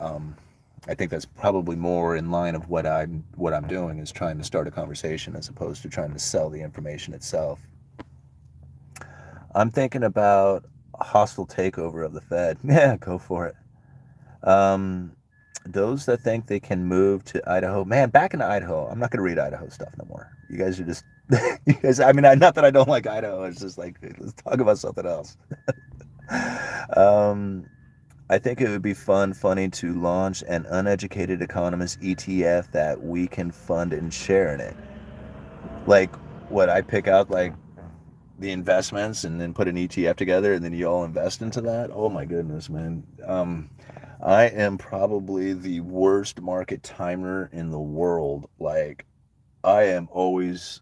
I think that's probably more in line of what I'm doing, is trying to start a conversation as opposed to trying to sell the information itself. I'm thinking about a hostile takeover of the Fed. Yeah, go for it. Those that think they can move to Idaho, man, back into Idaho. I'm not going to read Idaho stuff no more. You guys are just, you guys, I mean, not that I don't like Idaho. It's just like, let's talk about something else. I think it would be funny to launch an Uneducated Economist ETF that we can fund and share in it. Like, what, I pick out like the investments and then put an ETF together and then you all invest into that? Oh my goodness, man. I am probably the worst market timer in the world. Like, I am always,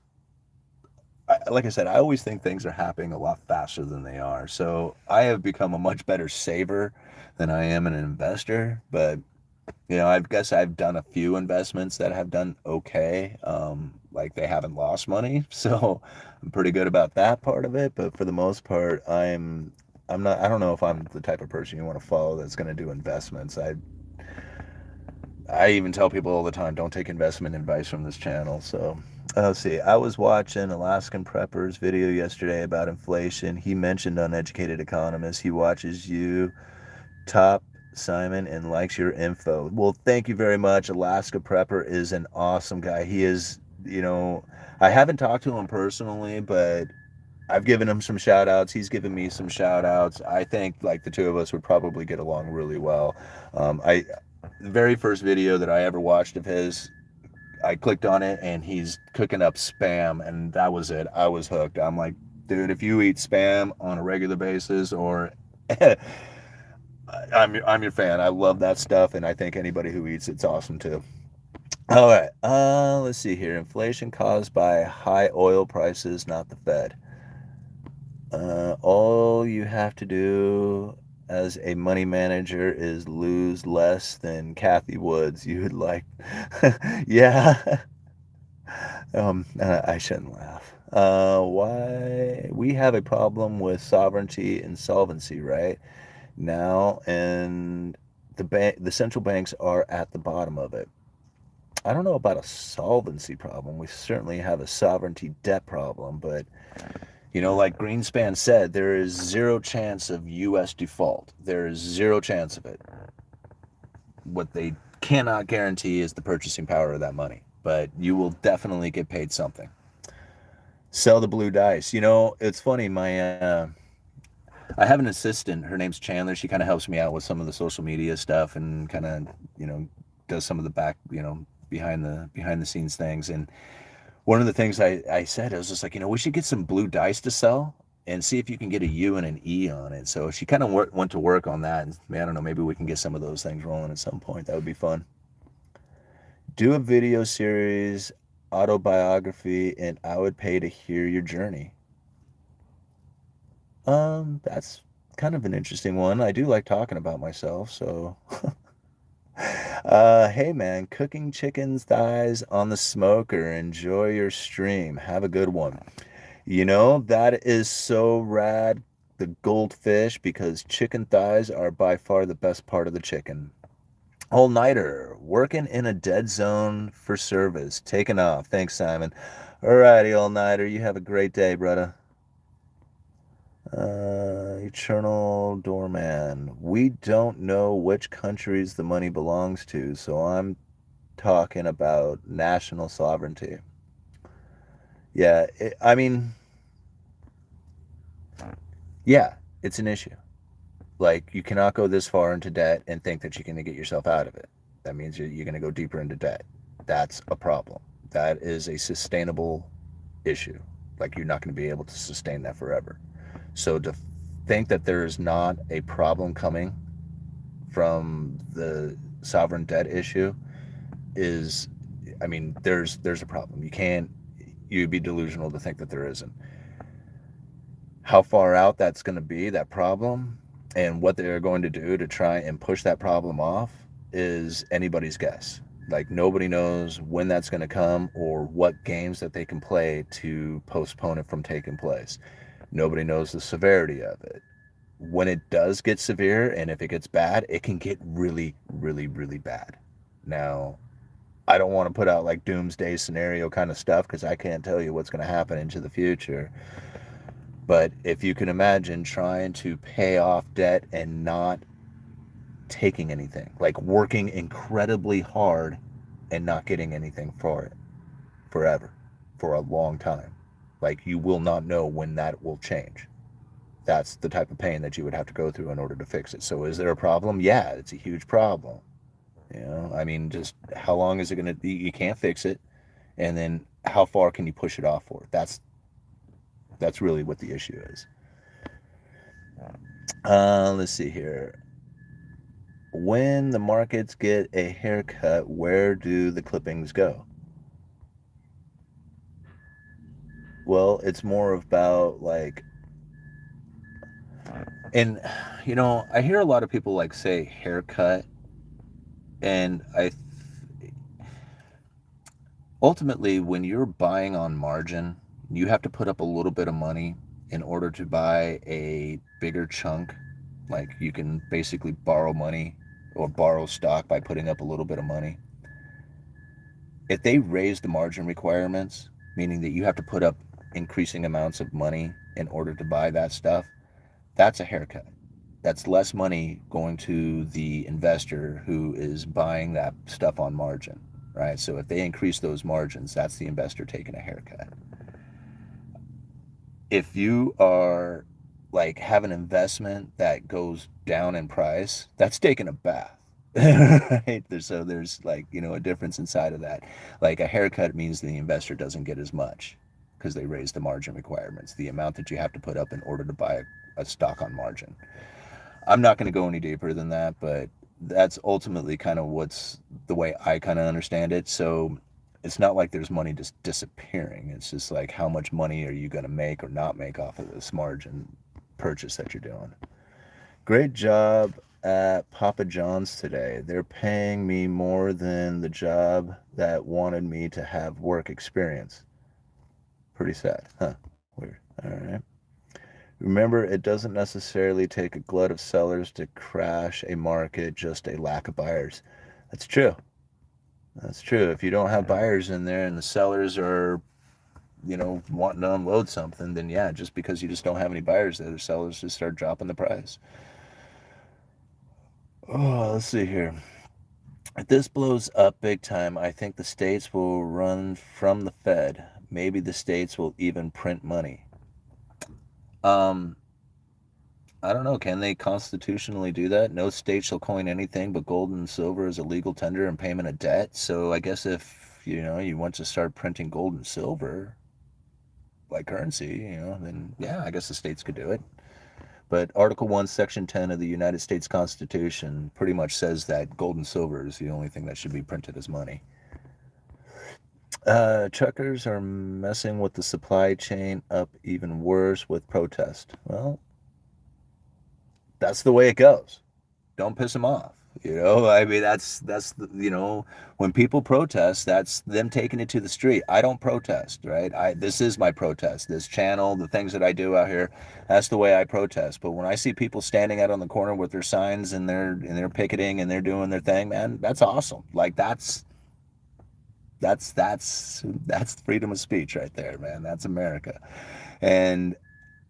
like I said, I always think things are happening a lot faster than they are. So I have become a much better saver than I am an investor. But I guess I've done a few investments that have done okay. Like they haven't lost money, so I'm pretty good about that part of it. But for the most part, I'm not. I don't know if I'm the type of person you want to follow that's going to do investments. I even tell people all the time, don't take investment advice from this channel. So let's see. I was watching Alaskan Prepper's video yesterday about inflation. He mentioned Uneducated Economist. He watches you, Top Simon, and likes your info. Well, thank you very much. Alaska Prepper is an awesome guy. He is, I haven't talked to him personally, but I've given him some shout outs. He's given me some shout outs. I think like the two of us would probably get along really well. The very first video that I ever watched of his, I clicked on it and he's cooking up spam, and that was it. I was hooked. I'm like, dude, if you eat spam on a regular basis, or I'm your fan. I love that stuff, and I think anybody who eats it's awesome too. All right. Let's see here. Inflation caused by high oil prices, not the Fed. All you have to do as a money manager is lose less than Kathy Woods. You'd like, yeah. I shouldn't laugh. Why we have a problem with sovereignty and solvency right now, and the central banks are at the bottom of it. I don't know about a solvency problem. We certainly have a sovereignty debt problem, but like Greenspan said, there is zero chance of U.S. default. There is zero chance of it. What they cannot guarantee is the purchasing power of that money, but you will definitely get paid something. Sell the blue dice. It's funny. I have an assistant. Her name's Chandler. She kind of helps me out with some of the social media stuff and kind of, does some of the back, behind the scenes things. And one of the things I said, I was just like, we should get some blue dice to sell and see if you can get a U and an E on it. So she kind of went to work on that. And I don't know, maybe we can get some of those things rolling at some point. That would be fun. Do a video series, autobiography, and I would pay to hear your journey. That's kind of an interesting one. I do like talking about myself, so. Hey man, cooking chicken's thighs on the smoker. Enjoy your stream. Have a good one. That is so rad, the goldfish, because chicken thighs are by far the best part of the chicken. All-nighter, working in a dead zone for service. Taking off. Thanks, Simon. Alrighty, all-nighter. You have a great day, brother. Eternal doorman. We don't know which countries the money belongs to, so I'm talking about national sovereignty. Yeah, yeah, it's an issue. Like, you cannot go this far into debt and think that you're going to get yourself out of it. That means you're going to go deeper into debt. That's a problem. That is a sustainable issue. Like, you're not going to be able to sustain that forever. So to think that there is not a problem coming from the sovereign debt issue is, there's a problem. You'd be delusional to think that there isn't. How far out that's going to be, that problem, and what they're going to do to try and push that problem off is anybody's guess. Like, nobody knows when that's going to come or what games that they can play to postpone it from taking place. Nobody knows the severity of it. When it does get severe, and if it gets bad, it can get really, really, really bad. Now, I don't want to put out like doomsday scenario kind of stuff because I can't tell you what's going to happen into the future. But if you can imagine trying to pay off debt and not taking anything, like working incredibly hard and not getting anything for it forever, for a long time, like you will not know when that will change. That's the type of pain that you would have to go through in order to fix it. So is there a problem? Yeah, it's a huge problem. Just how long is it going to be? You can't fix it. And then how far can you push it off for? That's really what the issue is. Let's see here. When the markets get a haircut, where do the clippings go? Well, it's more about like, and I hear a lot of people like say haircut, And ultimately, when you're buying on margin, you have to put up a little bit of money in order to buy a bigger chunk. Like you can basically borrow money or borrow stock by putting up a little bit of money. If they raise the margin requirements, meaning that you have to put up increasing amounts of money in order to buy that stuff, that's a haircut. That's less money going to the investor who is buying that stuff on margin, right? So if they increase those margins, that's the investor taking a haircut. If you are like have an investment that goes down in price, that's taking a bath. Right? So there's like, a difference inside of that. Like a haircut means the investor doesn't get as much because they raise the margin requirements, the amount that you have to put up in order to buy a stock on margin. I'm not going to go any deeper than that, but that's ultimately kind of what's the way I kind of understand it. So it's not like there's money just disappearing. It's just like how much money are you going to make or not make off of this margin purchase that you're doing. Great job at Papa John's today. They're paying me more than the job that wanted me to have work experience. Pretty sad, huh? Weird. All right. Remember, it doesn't necessarily take a glut of sellers to crash a market, just a lack of buyers. That's true. That's true. If you don't have buyers in there and the sellers are, wanting to unload something, then yeah, just because you just don't have any buyers there, the sellers just start dropping the price. Oh, let's see here. If this blows up big time, I think the states will run from the Fed. Maybe the states will even print money. Um, I don't know. Can they constitutionally do that? No state shall coin anything but gold and silver as a legal tender and payment of debt. So I guess if you want to start printing gold and silver like currency, then yeah, I guess the states could do it. But Article 1, Section 10 of the United States Constitution pretty much says that gold and silver is the only thing that should be printed as money. Truckers are messing with the supply chain up even worse with protest. Well, that's the way it goes. Don't piss them off. I mean, when people protest, that's them taking it to the street. I don't protest, right? This is my protest. This channel, the things that I do out here, that's the way I protest. But when I see people standing out on the corner with their signs and they're picketing and they're doing their thing, man, that's awesome. Like that's freedom of speech right there, man. That's America. And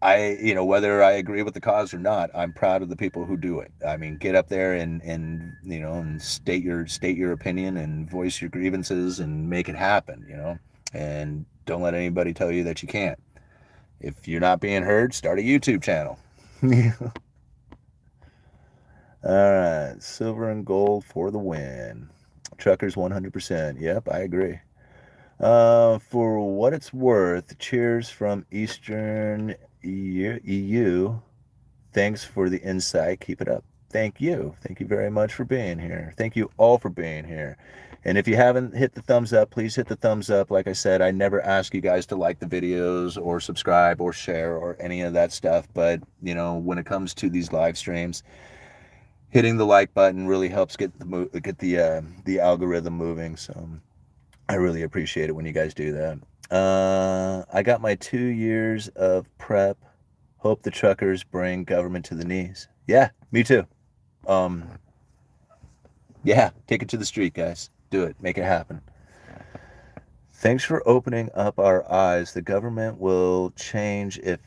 whether I agree with the cause or not, I'm proud of the people who do it. I mean, get up there and state your opinion and voice your grievances and make it happen, and don't let anybody tell you that you can't. If you're not being heard, start a YouTube channel. All right, silver and gold for the win. Truckers 100%. Yep, I agree. For what it's worth, cheers from Eastern EU. Thanks for the insight. Keep it up. Thank you. Thank you very much for being here. Thank you all for being here. And if you haven't hit the thumbs up, please hit the thumbs up. Like I said, I never ask you guys to like the videos or subscribe or share or any of that stuff. But, when it comes to these live streams, hitting the like button really helps get the algorithm moving. So I really appreciate it when you guys do that. I got my 2 years of prep. Hope the truckers bring government to the knees. Yeah, me too. Yeah, take it to the street, guys. Do it. Make it happen. Thanks for opening up our eyes. The government will change if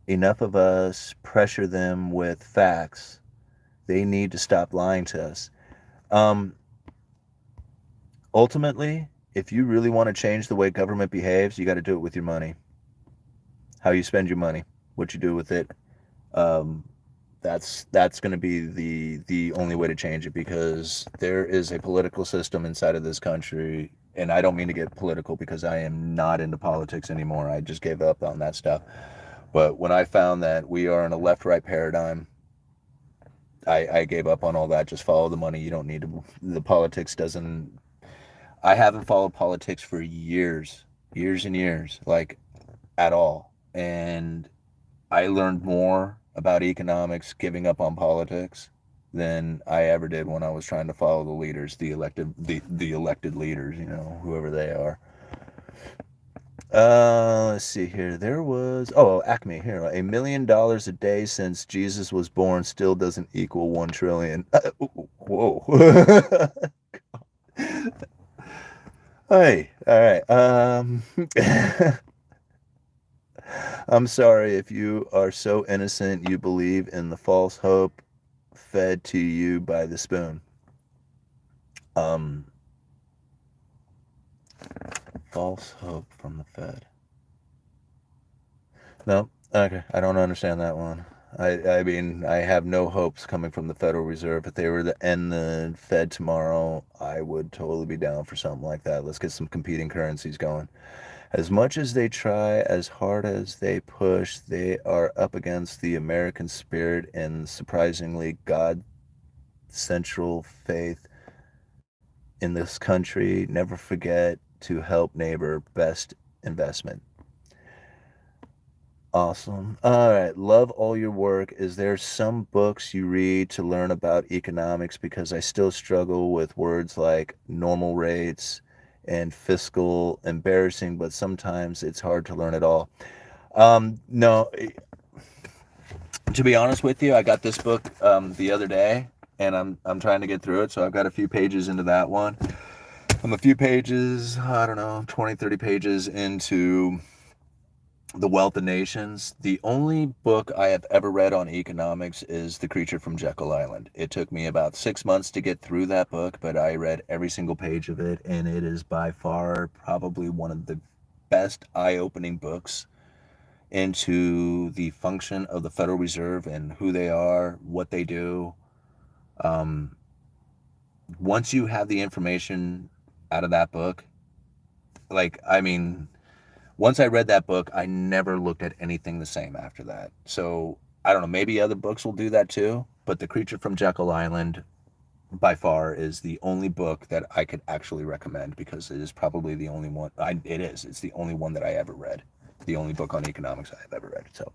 enough of us pressure them with facts. They need to stop lying to us. Ultimately, if you really want to change the way government behaves, you got to do it with your money. How you spend your money, what you do with it. That's going to be the only way to change it, because there is a political system inside of this country, and I don't mean to get political because I am not into politics anymore. I just gave up on that stuff. But when I found that we are in a left-right paradigm, I gave up on all that. Just follow the money. You don't need to. The politics doesn't. I haven't followed politics for years and years, like at all. And I learned more about economics giving up on politics than I ever did when I was trying to follow the leaders, the elected leaders, whoever they are. Let's see here. There was Acme here. $1 million a day since Jesus was born still doesn't equal 1 trillion. Whoa. Hey, all right. I'm sorry if you are so innocent you believe in the false hope fed to you by the spoon. Um, False hope from the Fed. No, okay, I don't understand that one. I mean, I have no hopes coming from the Federal Reserve. If they were to end the Fed tomorrow, I would totally be down for something like that. Let's get some competing currencies going. As much as they try, as hard as they push, they are up against the American spirit and surprisingly God central faith in this country. Never forget to help neighbor. Best investment. Awesome. All right. Love all your work. Is there some books you read to learn about economics? Because I still struggle with words like normal rates and fiscal embarrassing, but sometimes it's hard to learn it all. No, to be honest with you, I got this book the other day, and I'm trying to get through it. So I've got a few pages into that one. I'm a few pages, I don't know, 20, 30 pages into The Wealth of Nations. The only book I have ever read on economics is The Creature from Jekyll Island. It took me about 6 months to get through that book, but I read every single page of it, and it is by far probably one of the best eye-opening books into the function of the Federal Reserve and who they are, what they do. Um, Once you have the information out of that book, I mean, once I read that book, I never looked at anything the same after that. So I don't know, maybe other books will do that too. But The Creature from Jekyll Island, by far, is the only book that I could actually recommend because it is probably the only one. It's the only one that I ever read. The only book on economics I have ever read. So,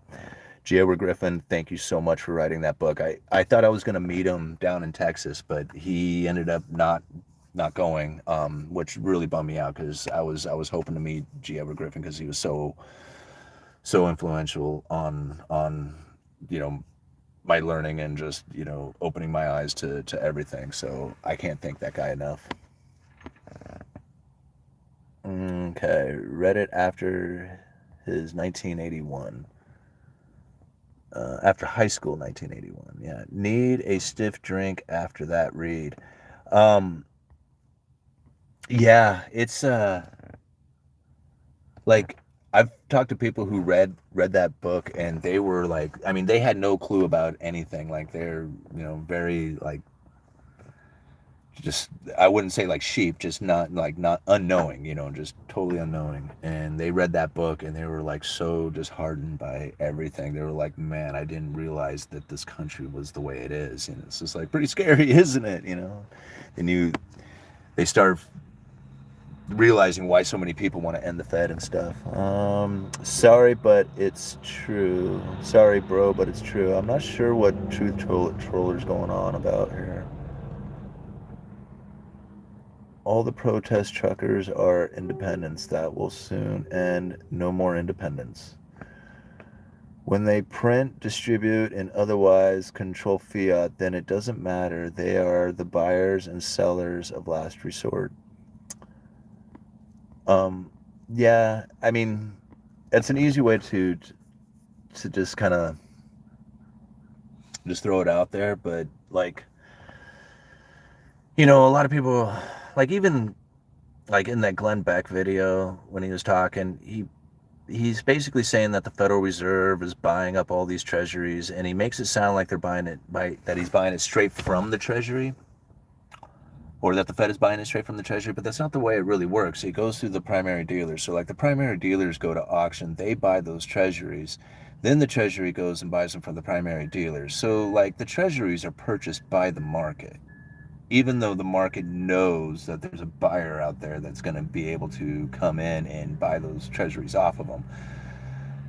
G. Griffin, thank you so much for writing that book. I thought I was going to meet him down in Texas, but he ended up not going, which really bummed me out because I was hoping to meet G. Edward Griffin because he was so influential on my learning and just opening my eyes to everything. So I can't thank that guy enough. Okay, read it after his 1981. After high school, 1981. Yeah, need a stiff drink after that read. Um, yeah, it's like I've talked to people who read that book and they were like, I mean, they had no clue about anything. Like they're, very like just I wouldn't say like sheep, just not unknowing, just totally unknowing. And they read that book and they were like so disheartened by everything. They were like, man, I didn't realize that this country was the way it is. It's just like pretty scary, isn't it? And they start realizing why so many people want to end the Fed and stuff. Sorry, but it's true. Sorry, bro, but it's true. I'm not sure what truth troller's going on about here. All the protest truckers are independents. That will soon end. No more independence. When they print, distribute, and otherwise control fiat, then it doesn't matter. They are the buyers and sellers of last resort. Yeah, I mean, it's an easy way to just kind of just throw it out there, but a lot of people, even in that Glenn Beck video when he was talking, he's basically saying that the Federal Reserve is buying up all these treasuries, and he makes it sound like he's buying it straight from the Treasury, or that the Fed is buying it straight from the Treasury, but that's not the way it really works. It goes through the primary dealers. So the primary dealers go to auction, they buy those treasuries, then the Treasury goes and buys them from the primary dealers. So the treasuries are purchased by the market, even though the market knows that there's a buyer out there that's going to be able to come in and buy those treasuries off of them.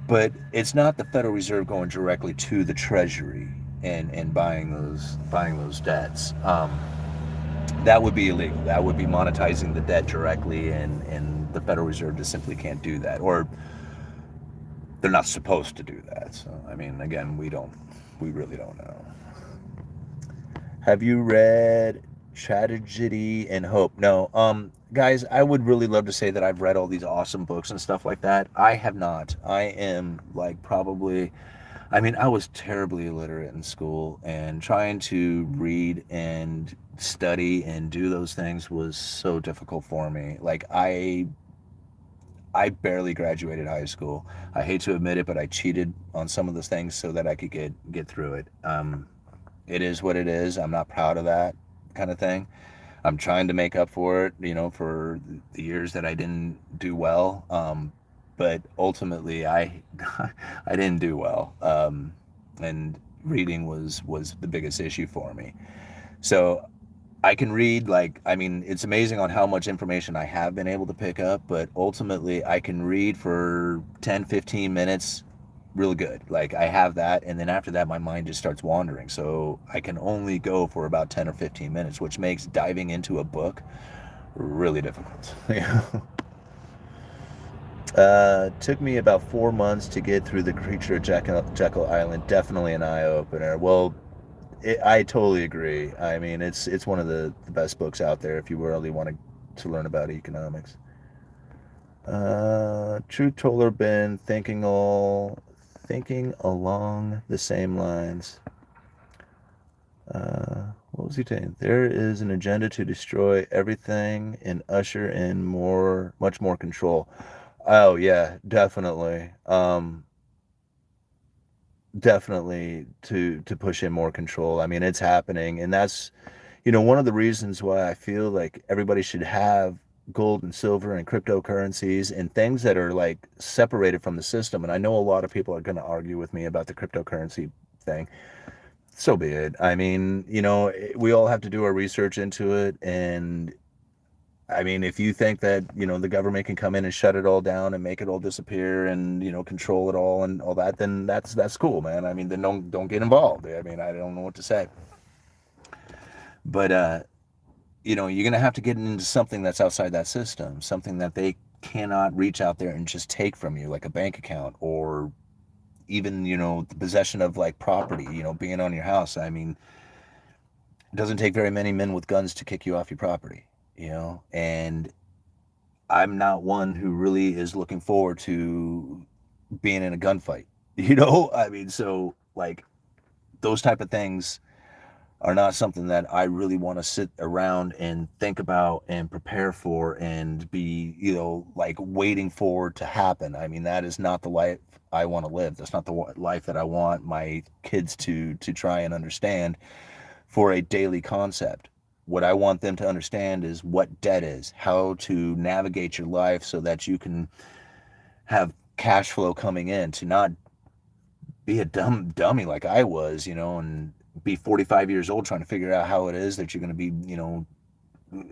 But it's not the Federal Reserve going directly to the Treasury. and buying those debts. That would be illegal. That would be monetizing the debt directly, and the Federal Reserve just simply can't do that, or they're not supposed to do that. So I mean, again, we really don't know. Have you read Tragedy and Hope? No. Guys, I would really love to say that I've read all these awesome books and stuff like that. I have not. I am like probably, I mean, I was terribly illiterate in school, and trying to read and study and do those things was so difficult for me. Like I barely graduated high school. I hate to admit it, but I cheated on some of those things so that I could get through it. It is what it is. I'm not proud of that kind of thing. I'm trying to make up for it, for the years that I didn't do well. But ultimately, I didn't do well, and reading was the biggest issue for me. So I can read, like, I mean, it's amazing on how much information I have been able to pick up, but ultimately I can read for 10, 15 minutes real good. Like, I have that, and then after that my mind just starts wandering. So I can only go for about 10 or 15 minutes, which makes diving into a book really difficult. Took me about 4 months to get through The Creature of Jekyll Island. Definitely an eye opener. Well, I totally agree. I mean, it's one of the best books out there if you really want to learn about economics. Truth Toller been thinking along the same lines. What was he saying? There is an agenda to destroy everything and usher in much more control. Oh yeah, definitely. Definitely to push in more control. I mean, it's happening, and that's one of the reasons why I feel like everybody should have gold and silver and cryptocurrencies and things that are like separated from the system. And I know a lot of people are going to argue with me about the cryptocurrency thing. So be it. I mean, we all have to do our research into it, and I mean, if you think that, the government can come in and shut it all down and make it all disappear and, control it all and all that, then that's cool, man. I mean, then don't get involved. I mean, I don't know what to say. But you're going to have to get into something that's outside that system, something that they cannot reach out there and just take from you, like a bank account, or even, the possession of like property, being on your house. I mean, it doesn't take very many men with guns to kick you off your property, and I'm not one who really is looking forward to being in a gunfight, I mean, so like those type of things are not something that I really want to sit around and think about and prepare for and be, like waiting for to happen. I mean, that is not the life I want to live. That's not the life that I want my kids to try and understand for a daily concept. What I want them to understand is what debt is, how to navigate your life so that you can have cash flow coming in, to not be a dummy like I was, and be 45 years old trying to figure out how it is that you're going to be,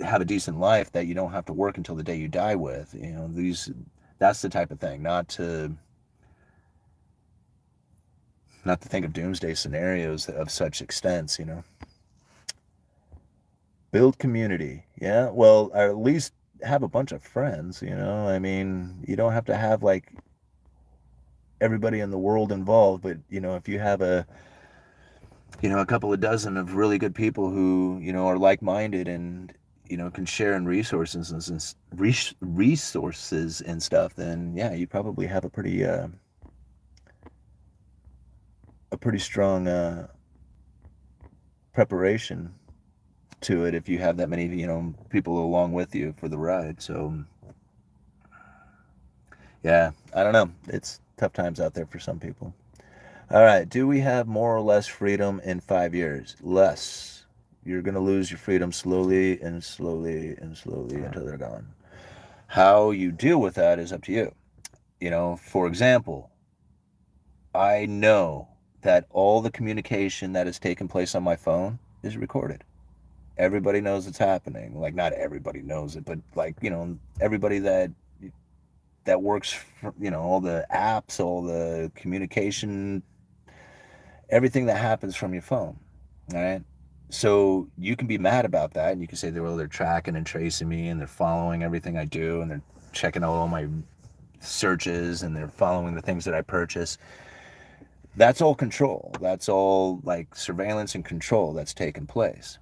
have a decent life that you don't have to work until the day you die with. That's the type of thing, not to think of doomsday scenarios of such extents, Build community. Yeah, well, or at least have a bunch of friends, I mean, you don't have to have like everybody in the world involved, but if you have a couple of dozen of really good people who are like-minded and can share in resources and stuff, then yeah, you probably have a pretty strong preparation to it if you have that many people along with you for the ride. So yeah, I don't know, it's tough times out there for some people. All right, do we have more or less freedom in 5 years? Less. You're going to lose your freedom slowly and slowly and slowly until they're gone. How you deal with that is up to you. For example, I know that all the communication that has taken place on my phone is recorded. Everybody knows it's happening. Like, not everybody knows it, but like, everybody that works for, all the apps, all the communication everything that happens from your phone, all right? So you can be mad about that, and you can say, well, they're tracking and tracing me, and they're following everything I do, and they're checking out all my searches, and they're following the things that I purchase. That's all control. That's all like surveillance and control that's taking place.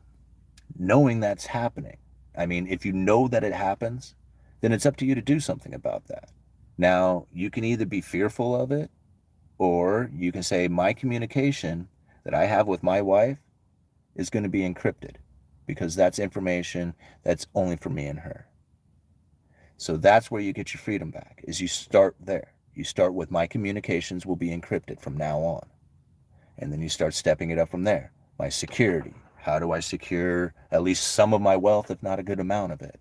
Knowing that's happening. I mean, if you know that it happens, then it's up to you to do something about that. Now, you can either be fearful of it, or you can say, my communication that I have with my wife is going to be encrypted because that's information that's only for me and her. So that's where you get your freedom back, is you start there. You start with, my communications will be encrypted from now on. And then you start stepping it up from there. My security. How do I secure at least some of my wealth, if not a good amount of it?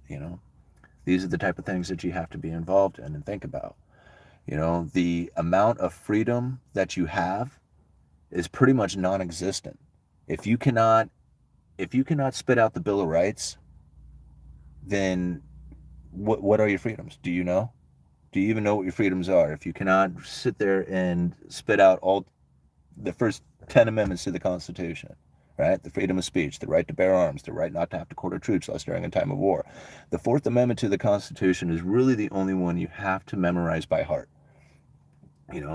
These are the type of things that you have to be involved in and think about. The amount of freedom that you have is pretty much non-existent. If you cannot spit out the Bill of Rights, then what are your freedoms? Do you know? Do you even know what your freedoms are? If you cannot sit there and spit out all the first 10 amendments to the Constitution, right? The freedom of speech, the right to bear arms, the right not to have to quarter troops unless during a time of war. The Fourth Amendment to the Constitution is really the only one you have to memorize by heart.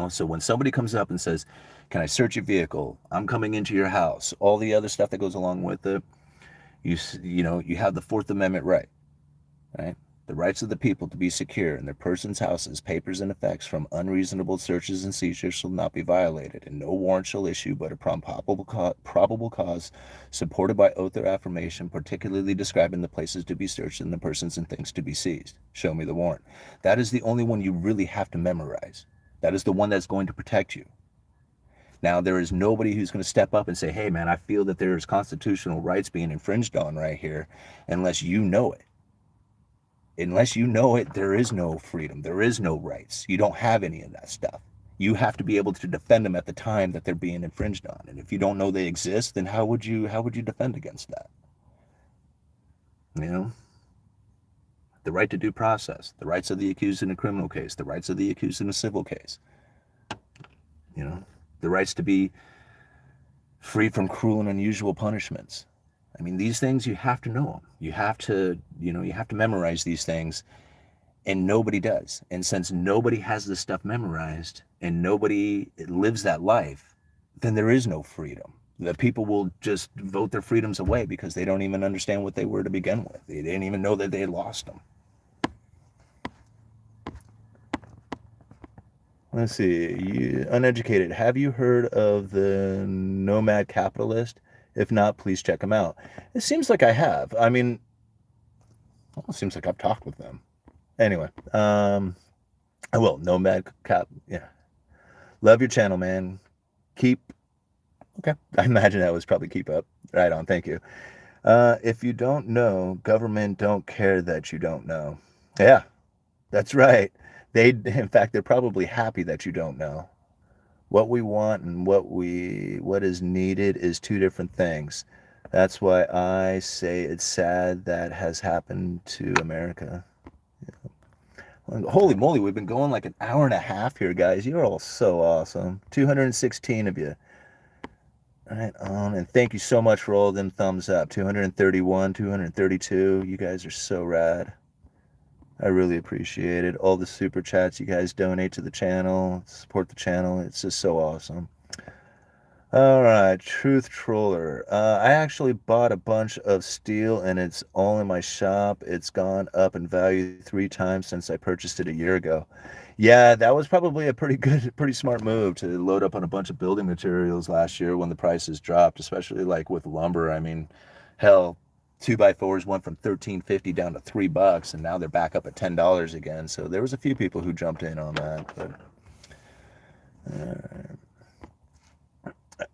So when somebody comes up and says, can I search your vehicle? I'm coming into your house. All the other stuff that goes along with it, you have the Fourth Amendment right? The rights of the people to be secure in their persons, houses, papers, and effects from unreasonable searches and seizures shall not be violated, and no warrant shall issue but upon probable cause supported by oath or affirmation, particularly describing the places to be searched and the persons and things to be seized. Show me the warrant. That is the only one you really have to memorize. That is the one that's going to protect you. Now, there is nobody who's going to step up and say, hey, man, I feel that there's constitutional rights being infringed on right here, unless you know it. Unless you know it, there is no freedom. There is no rights. You don't have any of that stuff. You have to be able to defend them at the time that they're being infringed on. And if you don't know they exist, then how would you defend against that? The right to due process, the rights of the accused in a criminal case, the rights of the accused in a civil case. The rights to be free from cruel and unusual punishments. I mean, these things, you have to know them. You have to memorize these things, and nobody does. And since nobody has this stuff memorized and nobody lives that life, then there is no freedom. The people will just vote their freedoms away because they don't even understand what they were to begin with. They didn't even know that they had lost them. Let's see. Uneducated, have you heard of the nomad capitalist? If not, please check them out. It seems like I have. I mean, well, it seems like I've talked with them. Anyway, I will. Nomad Cap. Yeah. Love your channel, man. Keep. Okay. I imagine that was probably keep up. Right on. Thank you. If you don't know, government don't care that you don't know. Yeah, that's right. In fact, they're probably happy that you don't know. What we want and what is needed is two different things. That's why I say it's sad that has happened to America. Holy moly, we've been going like an hour and a half here, guys. You're all so awesome. 216 of you. Right on. And thank you so much for all them thumbs up. 231, 232. You guys are so rad. I really appreciate it. All the super chats you guys donate to the channel, support the channel. It's just so awesome. All right, Truth Troller. I actually bought a bunch of steel and it's all in my shop. It's gone up in value 3 times since I purchased it a year ago. Yeah, that was probably a pretty smart move to load up on a bunch of building materials last year when the prices dropped, especially like with lumber. I mean, hell, 2x4s went from $13.50 down to $3, and now they're back up at $10 again. So there was a few people who jumped in on that. But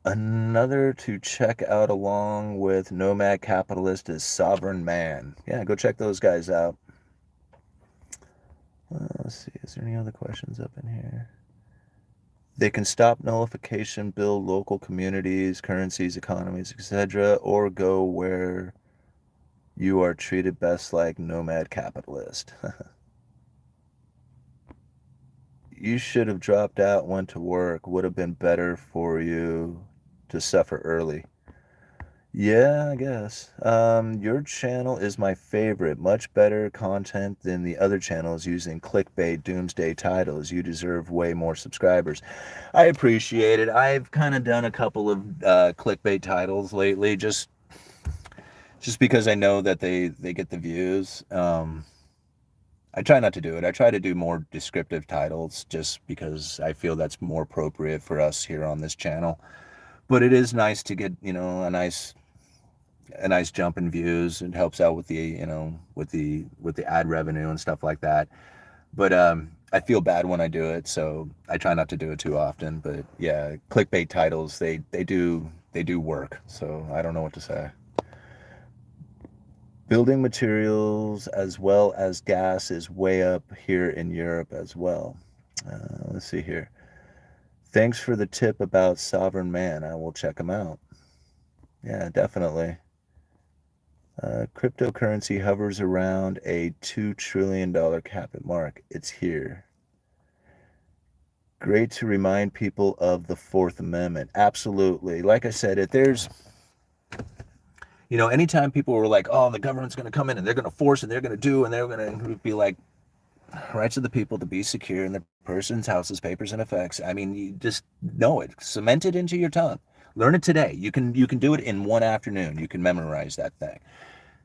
another to check out along with Nomad Capitalist is Sovereign Man. Yeah, go check those guys out. Let's see, is there any other questions up in here? They can stop nullification, build local communities, currencies, economies, etc., or go where you are treated best like Nomad Capitalist. You should have dropped out, went to work. Would have been better for you. to suffer early. Yeah, I guess. Your channel is my favorite. Much better content than the other channels using clickbait doomsday titles. You deserve way more subscribers. I appreciate it. I've kind of done a couple of clickbait titles lately, just because I know that they get the views. I try not to do it. I try to do more descriptive titles just because I feel that's more appropriate for us here on this channel. But it is nice to get, a nice jump in views. It helps out with the, with the ad revenue and stuff like that. But I feel bad when I do it, so I try not to do it too often. But yeah, clickbait titles, they do work. So I don't know what to say. Building materials as well as gas is way up here in Europe as well. Let's see here. Thanks for the tip about Sovereign Man. I will check them out. Yeah, definitely. Cryptocurrency hovers around a $2 trillion cap mark. It's here. Great to remind people of the Fourth Amendment. Absolutely. Like I said, anytime people were like, oh, the government's going to come in and they're going to force and they're going to do and they're going to be like, rights of the people to be secure in the person's houses, papers, and effects. I mean, you just know it. Cement it into your tongue. Learn it today. You can do it in one afternoon. You can memorize that thing.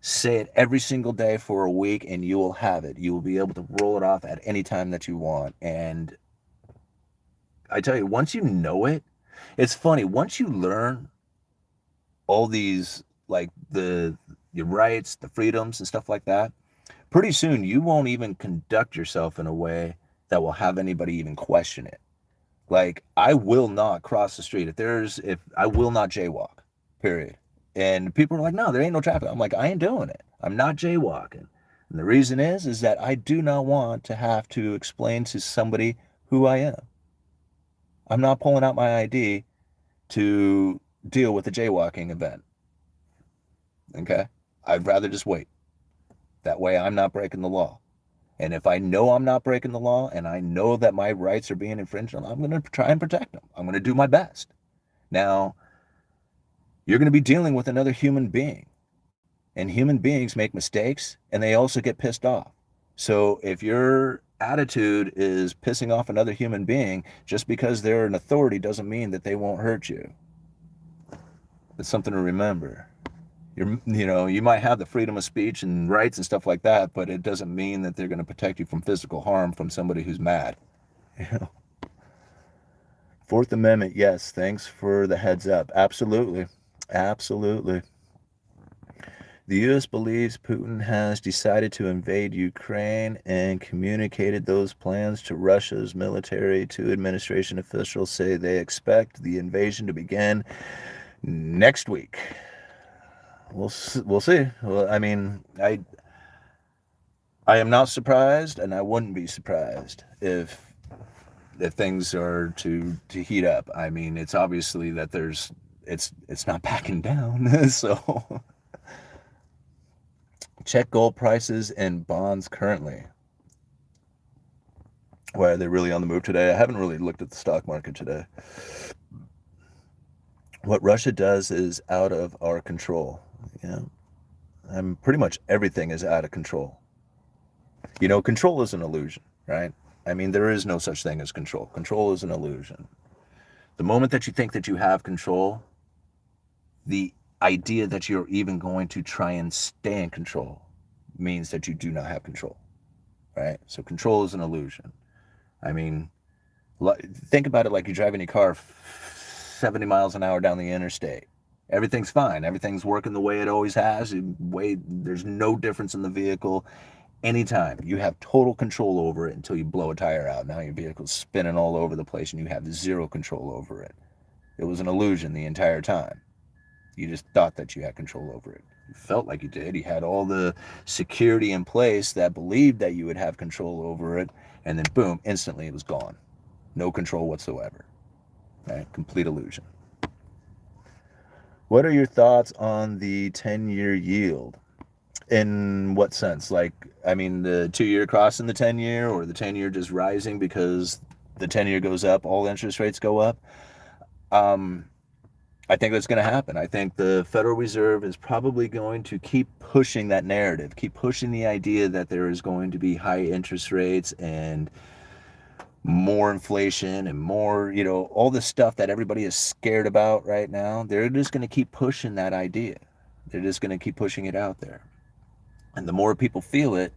Say it every single day for a week and you will have it. You will be able to roll it off at any time that you want. And I tell you, once you know it, it's funny. Once you learn all these, like your rights, the freedoms and stuff like that, pretty soon you won't even conduct yourself in a way that will have anybody even question it. Like, I will not cross the street. If I will not jaywalk, period. And people are like, no, there ain't no traffic. I'm like, I ain't doing it. I'm not jaywalking. And the reason is that I do not want to have to explain to somebody who I am. I'm not pulling out my ID to deal with a jaywalking event. Okay? I'd rather just wait. That way I'm not breaking the law. And if I know I'm not breaking the law and I know that my rights are being infringed on, I'm going to try and protect them. I'm going to do my best. Now, you're going to be dealing with another human being. And human beings make mistakes and they also get pissed off. So if your attitude is pissing off another human being, just because they're an authority doesn't mean that they won't hurt you. It's something to remember. You might have the freedom of speech and rights and stuff like that, but it doesn't mean that they're going to protect you from physical harm from somebody who's mad. Fourth Amendment, yes. Thanks for the heads up. Absolutely. Absolutely. The U.S. believes Putin has decided to invade Ukraine and communicated those plans to Russia's military. Two administration officials say they expect the invasion to begin next week. We'll see. Well, I mean, I am not surprised, and I wouldn't be surprised if things are to heat up. I mean, it's obviously that it's not backing down. So check gold prices and bonds currently. Why are they really on the move today? I haven't really looked at the stock market today. What Russia does is out of our control. Pretty much everything is out of control. Control is an illusion, right? I mean, there is no such thing as control. Control is an illusion. The moment that you think that you have control, the idea that you're even going to try and stay in control means that you do not have control, right? So control is an illusion. I mean, think about it like you're driving your car 70 miles an hour down the interstate. Everything's fine. Everything's working the way it always has. There's no difference in the vehicle. Anytime. You have total control over it until you blow a tire out. Now your vehicle's spinning all over the place and you have zero control over it. It was an illusion the entire time. You just thought that you had control over it. You felt like you did. You had all the security in place that believed that you would have control over it. And then boom, instantly it was gone. No control whatsoever. Right? Complete illusion. What are your thoughts on the 10-year yield? In what sense? Like, I mean, the 2-year crossing the 10-year, or the 10-year just rising because the 10-year goes up, all interest rates go up? I think that's going to happen. I think the Federal Reserve is probably going to keep pushing that narrative, keep pushing the idea that there is going to be high interest rates and more inflation and more, all the stuff that everybody is scared about right now. They're just going to keep pushing that idea. They're just going to keep pushing it out there. And the more people feel it,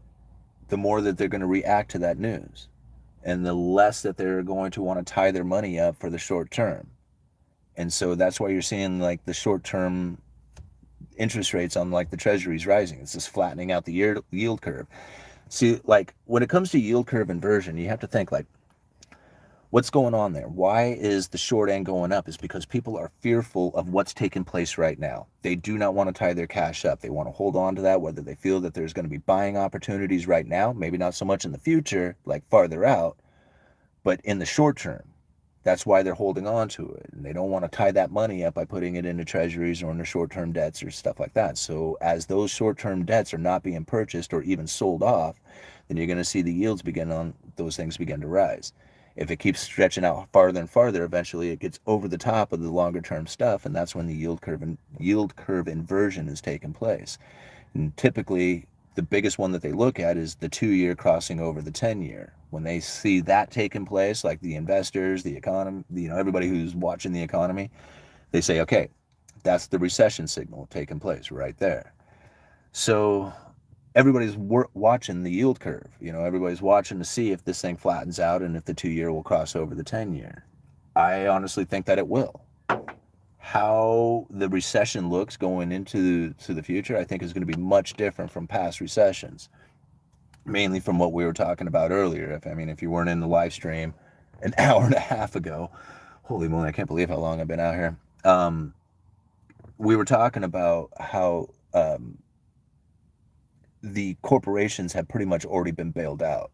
the more that they're going to react to that news. And the less that they're going to want to tie their money up for the short term. And so that's why you're seeing like the short term interest rates on like the Treasuries rising. It's just flattening out the yield curve. See, like when it comes to yield curve inversion, you have to think like, what's going on there? Why is the short end going up? Is because people are fearful of what's taking place right now. They do not want to tie their cash up. They want to hold on to that, whether they feel that there's going to be buying opportunities right now, maybe not so much in the future, like farther out, but in the short term. That's why they're holding on to it. And they don't want to tie that money up by putting it into treasuries or into short-term debts or stuff like that. So as those short-term debts are not being purchased or even sold off, then you're going to see the yields on those things begin to rise. If it keeps stretching out farther and farther, eventually it gets over the top of the longer-term stuff, and that's when the yield curve inversion is taking place. And typically, the biggest one that they look at is the 2-year crossing over the 10-year. When they see that taking place, like the investors, the economy, everybody who's watching the economy, they say, okay, that's the recession signal taking place right there. So everybody's watching the yield curve. Everybody's watching to see if this thing flattens out and if the 2-year will cross over the 10-year. I honestly think that it will. How the recession looks going into the future, I think is going to be much different from past recessions, mainly from what we were talking about earlier. If you weren't in the live stream an hour and a half ago, holy moly, I can't believe how long I've been out here. We were talking about how the corporations have pretty much already been bailed out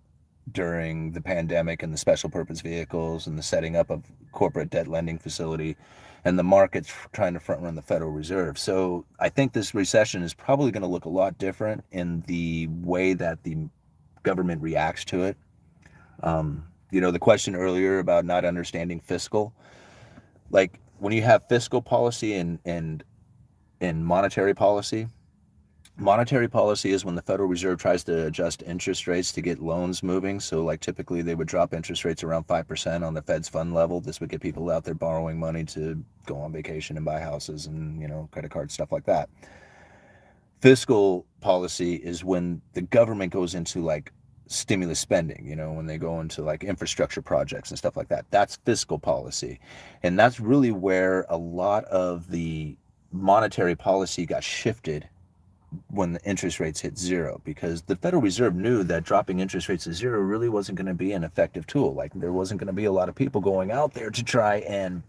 during the pandemic and the special purpose vehicles and the setting up of corporate debt lending facility and the markets trying to front run the Federal Reserve. So I think this recession is probably going to look a lot different in the way that the government reacts to it. The question earlier about not understanding fiscal, like when you have fiscal policy and monetary policy. Monetary policy is when the Federal Reserve tries to adjust interest rates to get loans moving. So like typically they would drop interest rates around 5% on the Fed's fund level. This would get people out there borrowing money to go on vacation and buy houses and, credit cards, stuff like that. Fiscal policy is when the government goes into like stimulus spending, when they go into like infrastructure projects and stuff like that. That's fiscal policy. And that's really where a lot of the monetary policy got shifted when the interest rates hit zero, because the Federal Reserve knew that dropping interest rates to zero really wasn't going to be an effective tool. Like there wasn't going to be a lot of people going out there to try and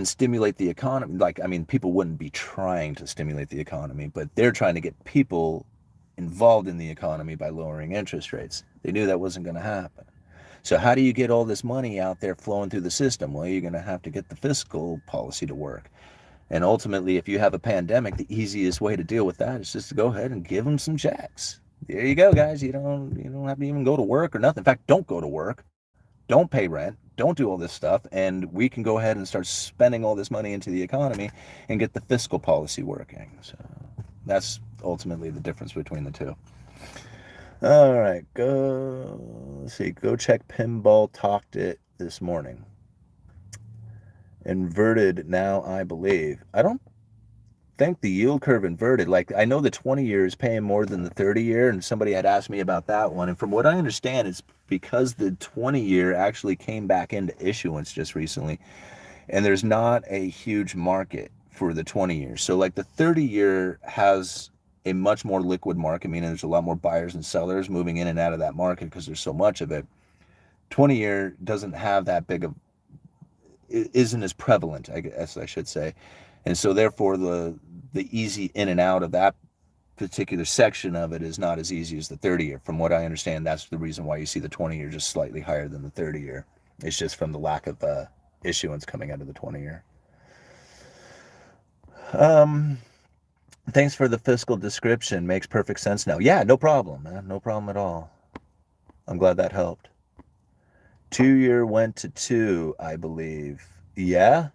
stimulate the economy. People wouldn't be trying to stimulate the economy, but they're trying to get people involved in the economy by lowering interest rates. They knew that wasn't going to happen. So how do you get all this money out there flowing through the system? Well, you're going to have to get the fiscal policy to work. And ultimately, if you have a pandemic, the easiest way to deal with that is just to go ahead and give them some checks. There you go, guys. You don't have to even go to work or nothing. In fact, don't go to work. Don't pay rent. Don't do all this stuff. And we can go ahead and start spending all this money into the economy and get the fiscal policy working. So that's ultimately the difference between the two. All right, go check Pinball Talked It this morning. Inverted now, I believe. I don't think the yield curve inverted. Like, I know the 20-year is paying more than the 30-year, and somebody had asked me about that one. And from what I understand, it's because the 20-year actually came back into issuance just recently, and there's not a huge market for the 20-year. So, like, the 30-year has a much more liquid market, meaning there's a lot more buyers and sellers moving in and out of that market because there's so much of it. 20-year doesn't have that big of, isn't as prevalent, I guess I should say. And so therefore the easy in and out of that particular section of it is not as easy as the 30-year. From what I understand, that's the reason why you see the 20-year just slightly higher than the 30-year. It's just from the lack of issuance coming out of the 20-year. Thanks for the fiscal description. Makes perfect sense now. Yeah, no problem, man. No problem at all. I'm glad that helped. 2-year went to 2, I believe. Yeah?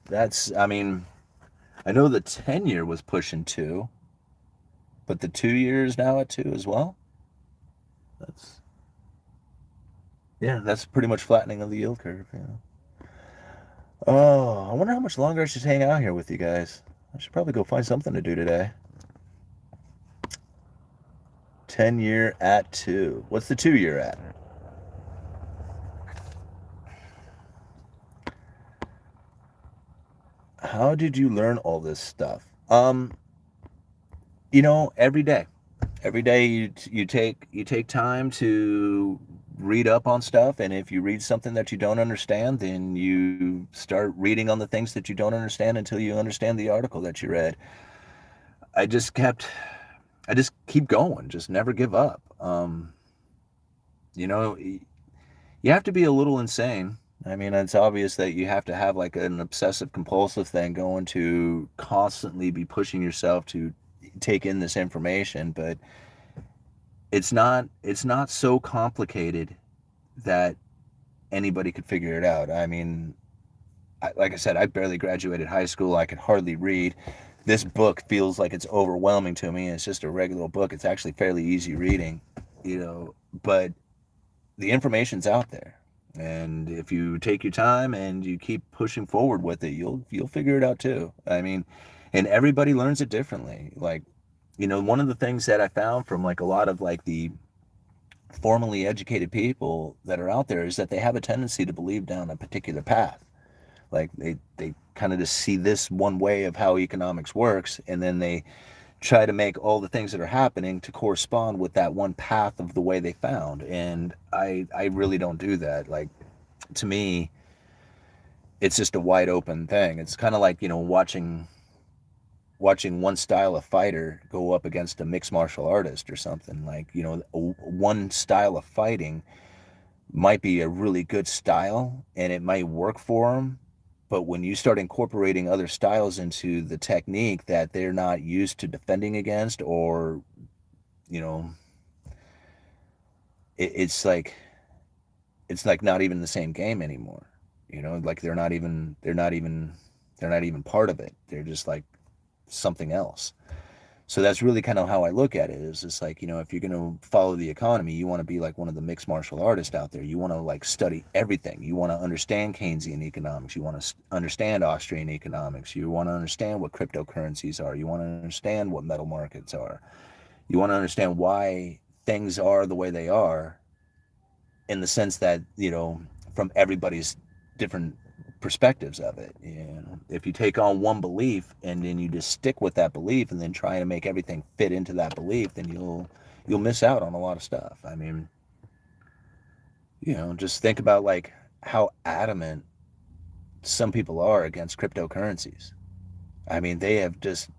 That's, I mean, I know the 10-year was pushing 2, but the 2 year is now at 2 as well. That's, yeah, that's pretty much flattening of the yield curve. Oh, I wonder how much longer I should hang out here with you guys. I should probably go find something to do today. 10-year at 2. What's the 2 year at? How did you learn all this stuff? Every day. Every day you take time to read up on stuff, and if you read something that you don't understand, then you start reading on the things that you don't understand until you understand the article that you read. I just kept I just keep going, just never give up. You know, you have to be a little insane. I mean, it's obvious that you have to have like an obsessive compulsive thing going to constantly be pushing yourself to take in this information, but it's not so complicated that anybody could figure it out. I mean, like I said, I barely graduated high school. I could hardly read. This book feels like it's overwhelming to me. It's just a regular book. It's actually fairly easy reading, but the information's out there. And if you take your time and you keep pushing forward with it, you'll figure it out too. I mean, and everybody learns it differently. Like, one of the things that I found from like a lot of like the formally educated people that are out there is that they have a tendency to believe down a particular path. Like they kind of just see this one way of how economics works, and then they try to make all the things that are happening to correspond with that one path of the way they found. And I really don't do that. Like, to me, it's just a wide open thing. It's kind of like, watching one style of fighter go up against a mixed martial artist or something. Like, one style of fighting might be a really good style and it might work for them, but when you start incorporating other styles into the technique that they're not used to defending against, or you know it's like not even the same game anymore. Like they're not even part of it. They're just like something else. So that's really kind of how I look at it. Is it's like, if you're going to follow the economy, you want to be like one of the mixed martial artists out there. You want to like study everything. You want to understand Keynesian economics. You want to understand Austrian economics. You want to understand what cryptocurrencies are. You want to understand what metal markets are. You want to understand why things are the way they are, in the sense that, from everybody's different perspectives of it. If you take on one belief and then you just stick with that belief and then try to make everything fit into that belief, then you'll miss out on a lot of stuff. I mean, just think about like how adamant some people are against cryptocurrencies. I mean, they have just,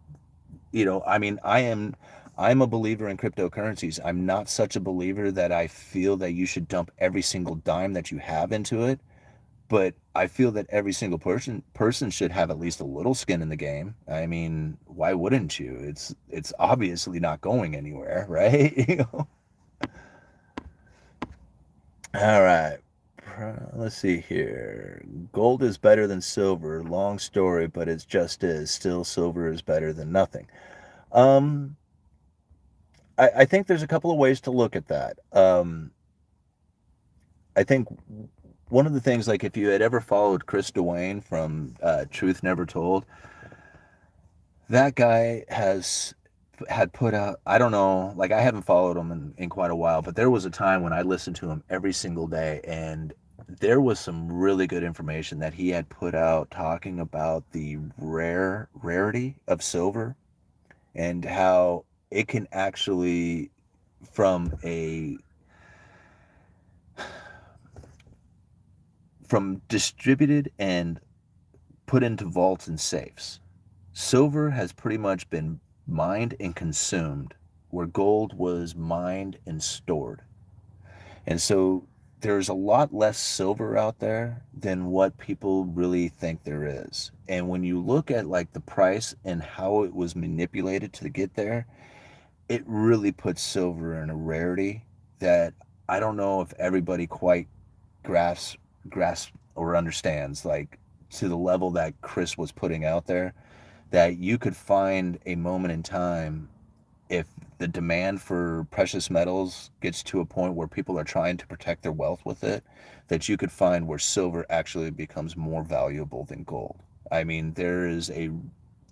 I mean, I'm a believer in cryptocurrencies. I'm not such a believer that I feel that you should dump every single dime that you have into it, but I feel that every single person should have at least a little skin in the game. I mean, why wouldn't you? It's obviously not going anywhere, right? All right. Let's see here. Gold is better than silver. Long story, but it's just is. Still, silver is better than nothing. Um, I think there's a couple of ways to look at that. I think one of the things, like if you had ever followed Chris Dewayne from Truth Never Told, that guy had put out, I don't know, like I haven't followed him in quite a while, but there was a time when I listened to him every single day, and there was some really good information that he had put out talking about the rarity of silver, and how it can actually, from a from distributed and put into vaults and safes, silver has pretty much been mined and consumed, where gold was mined and stored. And so there's a lot less silver out there than what people really think there is. And when you look at like the price and how it was manipulated to get there, it really puts silver in a rarity that I don't know if everybody quite grasps or understands. Like, to the level that Chris was putting out there, that you could find a moment in time, if the demand for precious metals gets to a point where people are trying to protect their wealth with it, that you could find where silver actually becomes more valuable than gold. I mean, there is a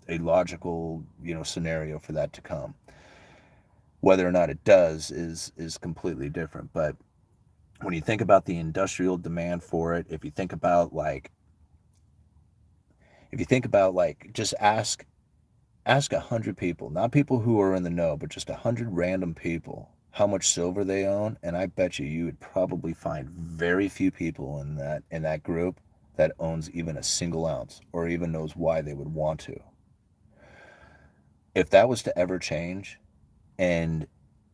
logical, scenario for that to come. Whether or not it does is completely different. But when you think about the industrial demand for it, if you think about like just ask 100 people, not people who are in the know, but just 100 random people how much silver they own, and I bet you would probably find very few people in that group that owns even a single ounce or even knows why they would want to. If that was to ever change and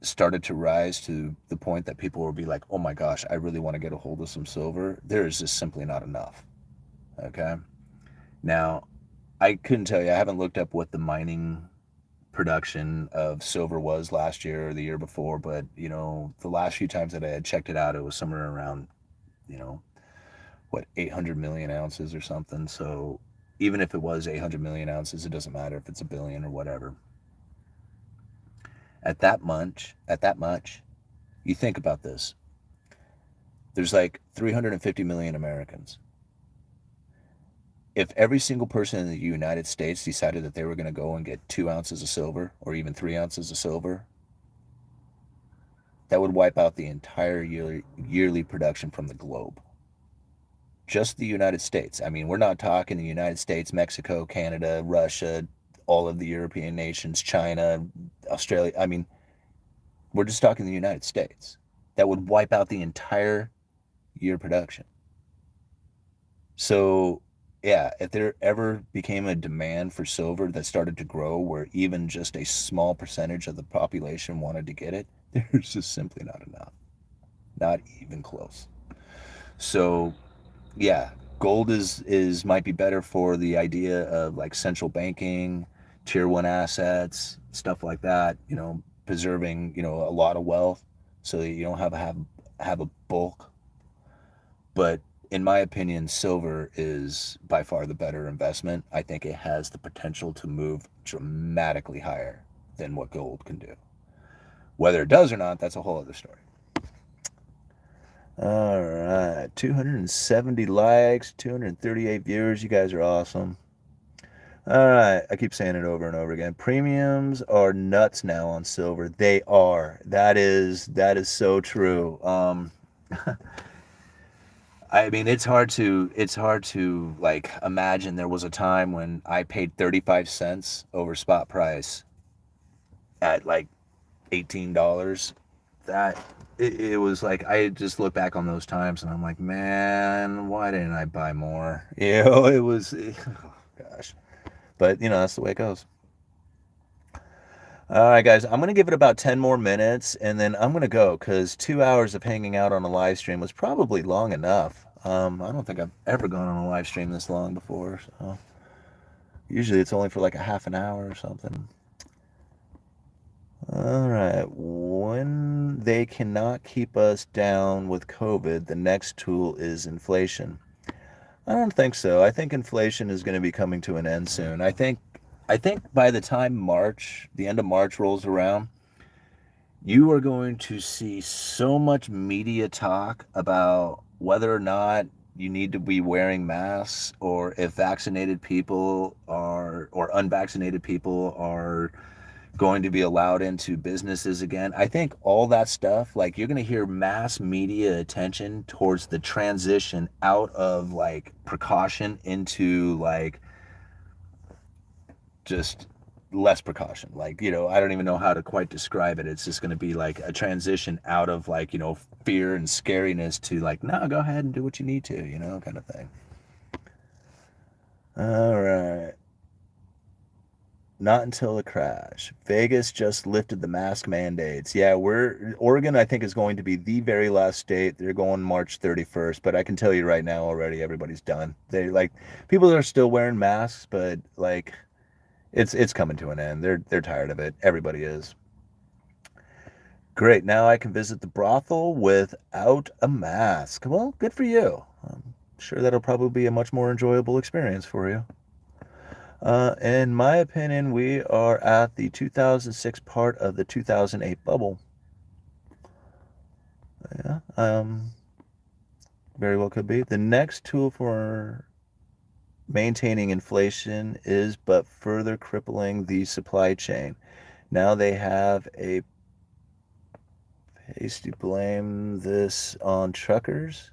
started to rise to the point that people would be like, oh my gosh, I really want to get a hold of some silver, there is just simply not enough. Okay? Now, I couldn't tell you, I haven't looked up what the mining production of silver was last year or the year before, but the last few times that I had checked it out, it was somewhere around, you know, 800 million ounces or something. So even if it was 800 million ounces, it doesn't matter if it's a billion or whatever. At that much, you think about this. There's like 350 million Americans. If every single person in the United States decided that they were going to go and get 2 ounces of silver or even 3 ounces of silver, that would wipe out the entire yearly production from the globe. Just the United States. I mean, we're not talking the United States, Mexico, Canada, Russia, all of the European nations, China, Australia. I mean, we're just talking the United States. That would wipe out the entire year production. So, yeah, if there ever became a demand for silver that started to grow where even just a small percentage of the population wanted to get it, there's just simply not enough. Not even close. So, yeah, gold is might be better for the idea of like central banking, tier one assets, stuff like that, preserving, a lot of wealth so that you don't have a bulk. But in my opinion, silver is by far the better investment. I think it has the potential to move dramatically higher than what gold can do. Whether it does or not, that's a whole other story. All right, 270 likes, 238 viewers. You guys are awesome. All right, I keep saying it over and over again. Premiums are nuts now on silver. They are. That is so true. I mean, it's hard to like imagine there was a time when I paid 35 cents over spot price at like $18. That it was like I just look back on those times and I'm like, man, why didn't I buy more? It was, oh gosh. But that's the way it goes. All right, guys, I'm going to give it about 10 more minutes and then I'm going to go because 2 hours of hanging out on a live stream was probably long enough. I don't think I've ever gone on a live stream this long before. So usually it's only for like a half an hour or something. All right. When they cannot keep us down with COVID, the next tool is inflation. I don't think so. I think inflation is going to be coming to an end soon. I think by the time the end of March rolls around, you are going to see so much media talk about whether or not you need to be wearing masks or if vaccinated people or unvaccinated people are going to be allowed into businesses again. I think all that stuff, like you're going to hear mass media attention towards the transition out of like precaution into like just less precaution. Like, I don't even know how to quite describe it. It's just going to be like a transition out of like, fear and scariness to like, no, go ahead and do what you need to, kind of thing. All right. Not until the crash. Vegas just lifted the mask mandates. Yeah, Oregon, I think, is going to be the very last state. They're going March 31st, but I can tell you right now already, everybody's done. People are still wearing masks, but like, it's coming to an end. They're tired of it. Everybody is. Great. Now I can visit the brothel without a mask. Well, good for you. sure that'll probably be a much more enjoyable experience for you. In my opinion, we are at the 2006 part of the 2008 bubble. Yeah, very well could be. The next tool for maintaining inflation is but further crippling the supply chain. Now they have a pace to blame this on truckers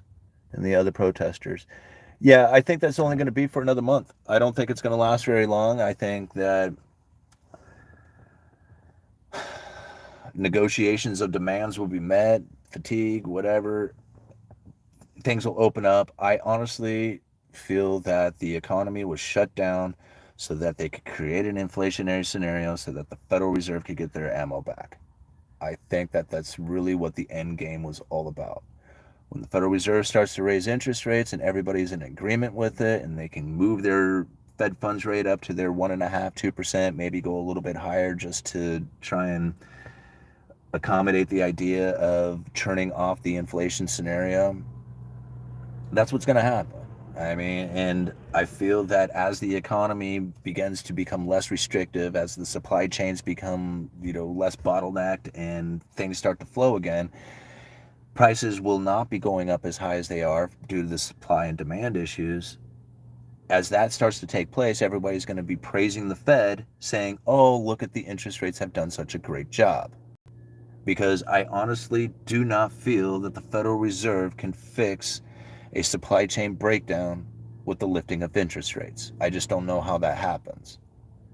and the other protesters. Yeah, I think that's only going to be for another month. I don't think it's going to last very long. I think that negotiations of demands will be met, fatigue, whatever. Things will open up. I honestly feel that the economy was shut down so that they could create an inflationary scenario so that the Federal Reserve could get their ammo back. I think that that's really what the end game was all about. When the Federal Reserve starts to raise interest rates and everybody's in agreement with it and they can move their Fed funds rate up to their 1.5%, 2%, maybe go a little bit higher just to try and accommodate the idea of turning off the inflation scenario, that's what's going to happen. I mean, and I feel that as the economy begins to become less restrictive, as the supply chains become, less bottlenecked and things start to flow again, prices will not be going up as high as they are due to the supply and demand issues. As that starts to take place, everybody's going to be praising the Fed, saying, oh, look at the interest rates have done such a great job. Because I honestly do not feel that the Federal Reserve can fix a supply chain breakdown with the lifting of interest rates. I just don't know how that happens.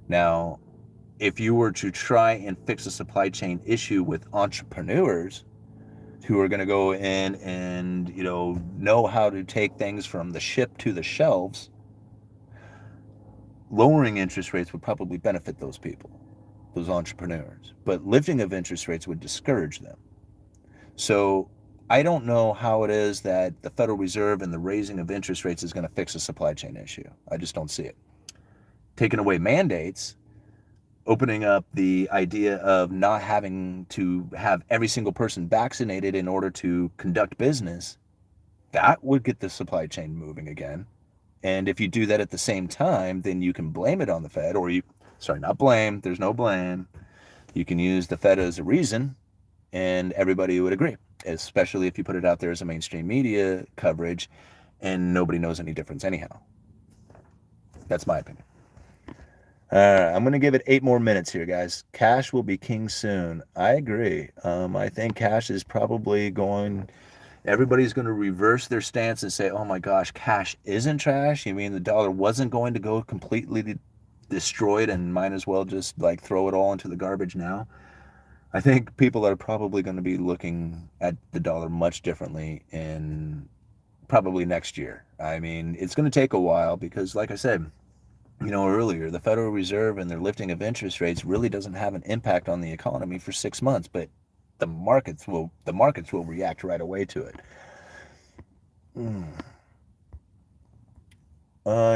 Now, if you were to try and fix a supply chain issue with entrepreneurs who are going to go in and, know how to take things from the ship to the shelves, lowering interest rates would probably benefit those people, those entrepreneurs. But lifting of interest rates would discourage them. So I don't know how it is that the Federal Reserve and the raising of interest rates is going to fix a supply chain issue. I just don't see it. Taking away mandates, opening up the idea of not having to have every single person vaccinated in order to conduct business, that would get the supply chain moving again. And if you do that at the same time, then you can blame it on the Fed, not blame, there's no blame. You can use the Fed as a reason, and everybody would agree, especially if you put it out there as a mainstream media coverage and nobody knows any difference anyhow. That's my opinion. I'm going to give it 8 more minutes here, guys. Cash will be king soon. I agree. I think cash is probably everybody's going to reverse their stance and say, oh my gosh, cash isn't trash. You mean the dollar wasn't going to go completely destroyed and might as well just throw it all into the garbage now? I think people are probably going to be looking at the dollar much differently in probably next year. I mean, it's going to take a while because, like I said, earlier, the Federal Reserve and their lifting of interest rates really doesn't have an impact on the economy for 6 months, but the markets will react right away to it.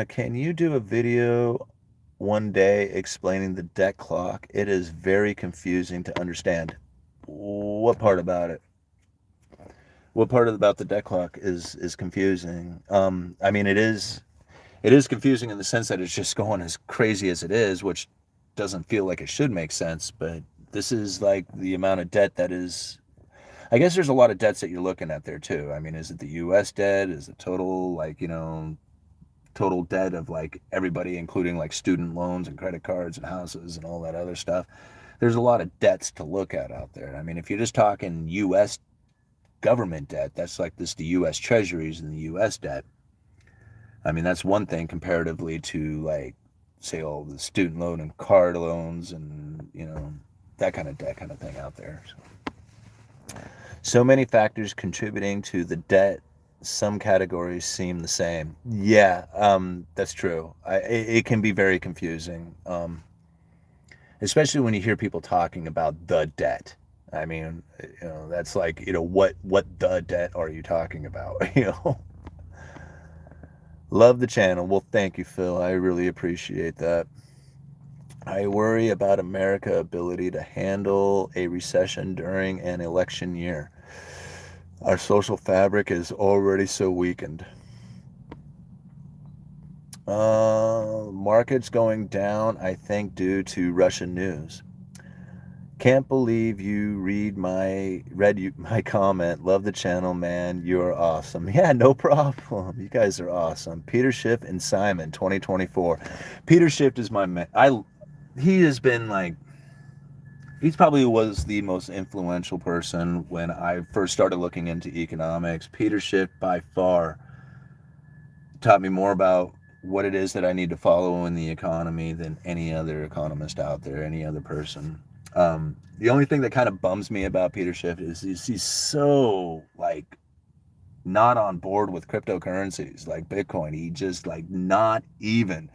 Can you do a video one day explaining the debt clock? It is very confusing to understand. What part about it? What part about the debt clock is confusing? I mean, it is confusing in the sense that it's just going as crazy as it is, which doesn't feel like it should make sense. But this is the amount of debt that is. I guess there's a lot of debts that you're looking at there too. I mean, is it the U.S. debt? Is it total total debt of everybody, including student loans and credit cards and houses and all that other stuff? There's a lot of debts to look at out there. I mean, if you're just talking U.S. government debt, that's the U.S. Treasuries and the U.S. debt. I mean, that's one thing comparatively to say all the student loan and card loans and that kind of debt kind of thing out there. So many factors contributing to the debt. Some categories seem the same. Yeah, that's true. It can be very confusing, especially when you hear people talking about the debt. I mean, that's what the debt are you talking about? Love the channel. Well, thank you, Phil. I really appreciate that. I worry about America's ability to handle a recession during an election year. Our social fabric is already so weakened. Markets going down, I think, due to Russian news. Can't believe you read my comment. Love the channel, man. You're awesome. Yeah, no problem. You guys are awesome. Peter Schiff and Simon, 2024. Peter Schiff is my man. He has been like, he's probably was the most influential person when I first started looking into economics. Peter Schiff by far taught me more about what it is that I need to follow in the economy than any other economist out there, any other person. The only thing that kind of bums me about Peter Schiff is he's so like not on board with cryptocurrencies like Bitcoin. He just like not even.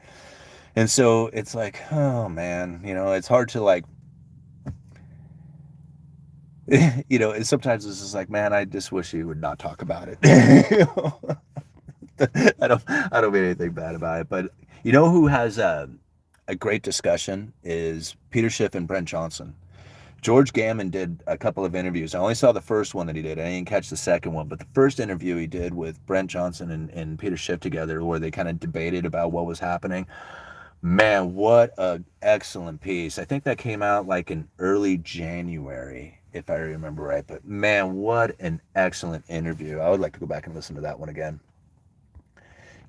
And so it's like, oh man, it's hard to like, sometimes it's just like, man, I just wish he would not talk about it. I don't mean anything bad about it, but who has a great discussion is Peter Schiff and Brent Johnson. George Gammon did a couple of interviews. I only saw the first one that he did. I didn't catch the second one, but the first interview he did with Brent Johnson and Peter Schiff together, where they kind of debated about what was happening. Man, what a excellent piece. I think that came out like in early January, if I remember right. But man, what an excellent interview. I would like to go back and listen to that one again.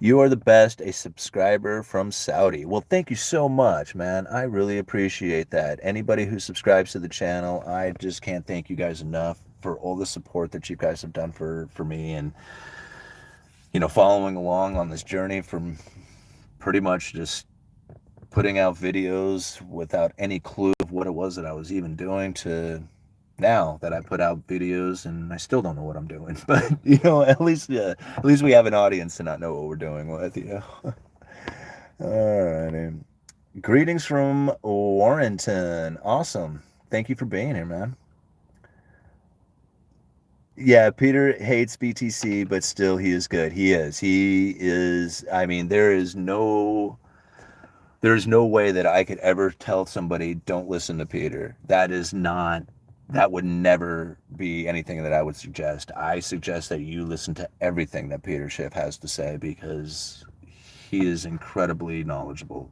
You are the best, a subscriber from Saudi. Well, thank you so much, man. I really appreciate that. Anybody who subscribes to the channel, I just can't thank you guys enough for all the support that you guys have done for me, and following along on this journey from pretty much just putting out videos without any clue of what it was that I was even doing to now that I put out videos and I still don't know what I'm doing. But at least we have an audience to not know what we're doing with. All righty. Greetings from Warrenton. Awesome. Thank you for being here, man. Yeah, Peter hates BTC, but still he is good. He is. I mean, there's no way that I could ever tell somebody don't listen to Peter. That would never be anything that I would suggest. I suggest that you listen to everything that Peter Schiff has to say, because he is incredibly knowledgeable.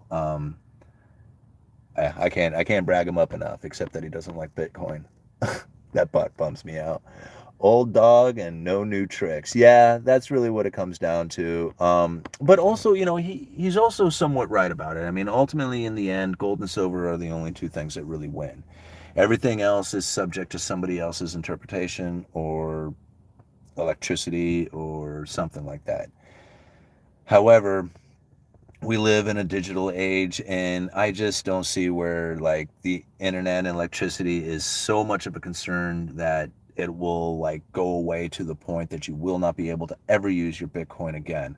I can't brag him up enough, except that he doesn't like Bitcoin. That butt bums me out. Old dog and no new tricks. Yeah, that's really what it comes down to. But also, he's also somewhat right about it. I mean, ultimately, in the end, gold and silver are the only two things that really win. Everything else is subject to somebody else's interpretation, or electricity, or something like that. However, we live in a digital age, and I just don't see where like the internet and electricity is so much of a concern that it will like go away to the point that you will not be able to ever use your Bitcoin again.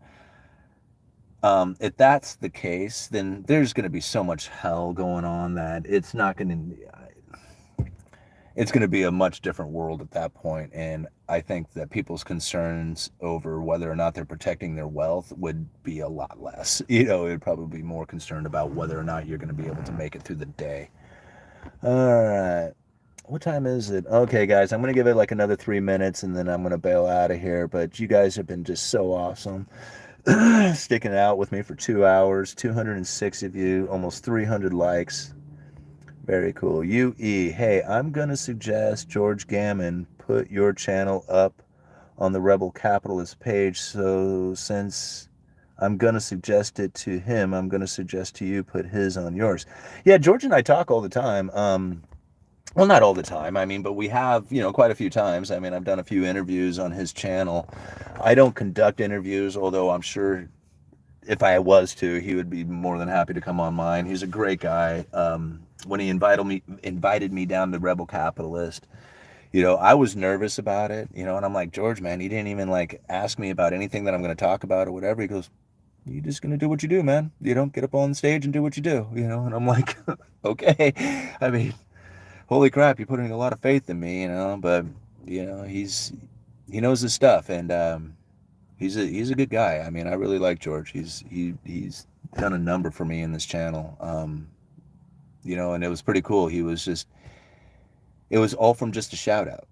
If that's the case, then there's going to be so much hell going on that it's going to be a much different world at that point. And I think that people's concerns over whether or not they're protecting their wealth would be a lot less. It would probably be more concerned about whether or not you're going to be able to make it through the day. All right. What time is it? Okay, guys, I'm going to give it like another 3 minutes, and then I'm going to bail out of here. But you guys have been just so awesome. Sticking it out with me for 2 hours, 206 of you, almost 300 likes. Very cool. UE, hey, I'm going to suggest George Gammon put your channel up on the Rebel Capitalist page. So since I'm going to suggest it to him, I'm going to suggest to you put his on yours. Yeah, George and I talk all the time. Well, not all the time, I mean, but we have, quite a few times. I mean, I've done a few interviews on his channel. I don't conduct interviews, although I'm sure if I was to, he would be more than happy to come on mine. He's a great guy. When he invited me down to Rebel Capitalist, I was nervous about it, and I'm like, George, man, he didn't even like ask me about anything that I'm going to talk about or whatever. He goes, you're just going to do what you do, man. You don't get up on stage and do what you do, and I'm like, okay. I mean, holy crap, you're putting a lot of faith in me, but he knows his stuff, and he's a good guy. I mean, I really like George. He's done a number for me in this channel. And it was pretty cool. It was all from just a shout out.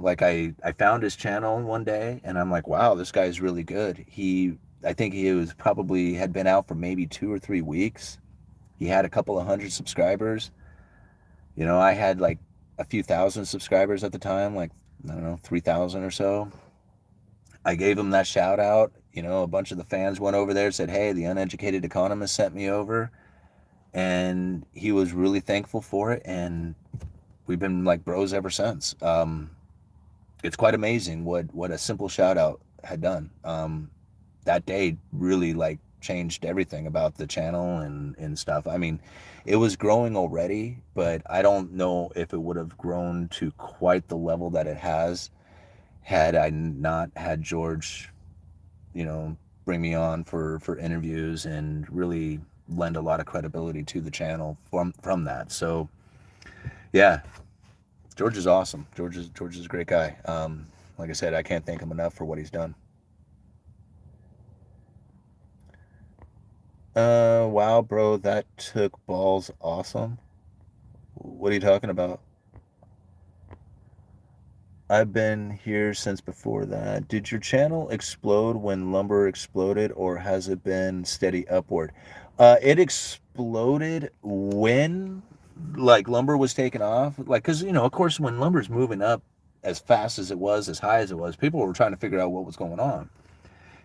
Like I found his channel one day, and I'm like, wow, this guy's really good. He I think he was probably had been out for maybe 2 or 3 weeks. He had a couple of hundred subscribers. I had like a few thousand subscribers at the time, like, I don't know, 3,000 or so. I gave him that shout out. A bunch of the fans went over there, said, "Hey, the Uneducated Economist sent me over." And he was really thankful for it. And we've been like bros ever since. It's quite amazing what a simple shout out had done. That day really like changed everything about the channel and stuff. I mean, it was growing already, but I don't know if it would have grown to quite the level that it has had I not had George, bring me on for interviews and really lend a lot of credibility to the channel from that. So yeah, George is awesome. George is a great guy. Like I said, I can't thank him enough for what he's done. Wow, bro, that took balls. Awesome. What are you talking about? I've been here since before that. Did your channel explode when lumber exploded, or has it been steady upward? It exploded when like lumber was taken off. Like, because of course, when lumber's moving up as fast as it was, as high as it was, people were trying to figure out what was going on.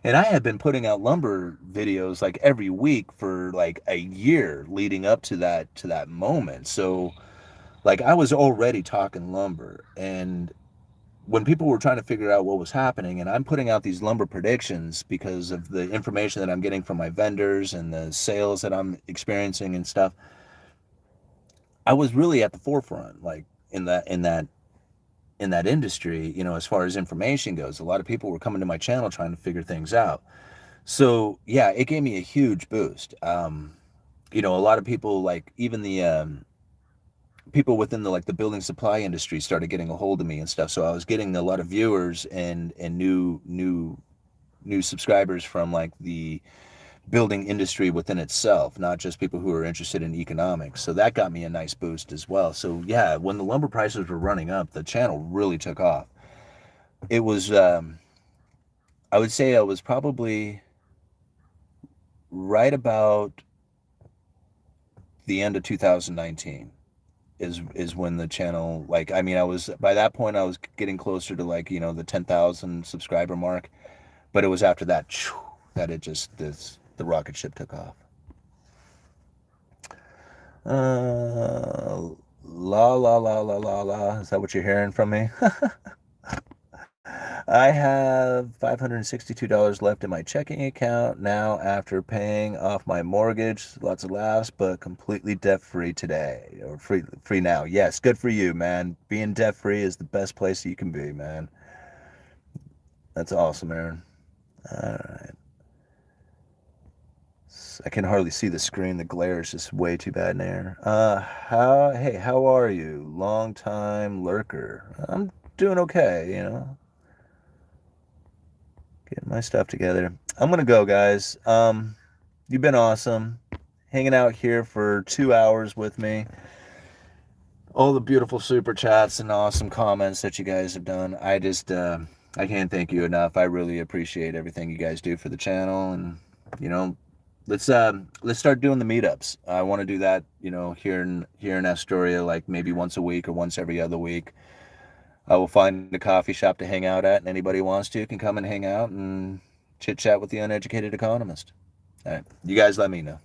And I had been putting out lumber videos like every week for like a year leading up to that moment. So like I was already talking lumber, and when people were trying to figure out what was happening, and I'm putting out these lumber predictions because of the information that I'm getting from my vendors and the sales that I'm experiencing and stuff, I was really at the forefront, like in that industry, as far as information goes. A lot of people were coming to my channel trying to figure things out. So yeah, it gave me a huge boost. A lot of people, like even the people within the building supply industry, started getting a hold of me and stuff. So I was getting a lot of viewers and new subscribers from like the building industry within itself, not just people who are interested in economics. So that got me a nice boost as well. So yeah, when the lumber prices were running up, the channel really took off. It was I would say I was probably right about the end of 2019 is when the channel, like, I mean, I was, by that point I was getting closer to like the 10,000 subscriber mark, but it was after that that it just the rocket ship took off. La la la la la la. Is that what you're hearing from me? I have $562 left in my checking account now after paying off my mortgage. Lots of laughs, but completely debt free today, or free now. Yes, good for you, man. Being debt free is the best place you can be, man. That's awesome, Aaron. All right. I can hardly see the screen. The glare is just way too bad in there. How are you? Long time lurker. I'm doing okay. Getting my stuff together. I'm gonna go, guys. You've been awesome, hanging out here for 2 hours with me. All the beautiful super chats and awesome comments that you guys have done. I can't thank you enough. I really appreciate everything you guys do for the channel, and you know, let's start doing the meetups. I want to do that, here in Astoria, like maybe once a week or once every other week. I will find a coffee shop to hang out at, and anybody who wants to can come and hang out and chit chat with the Uneducated Economist. All right, you guys let me know.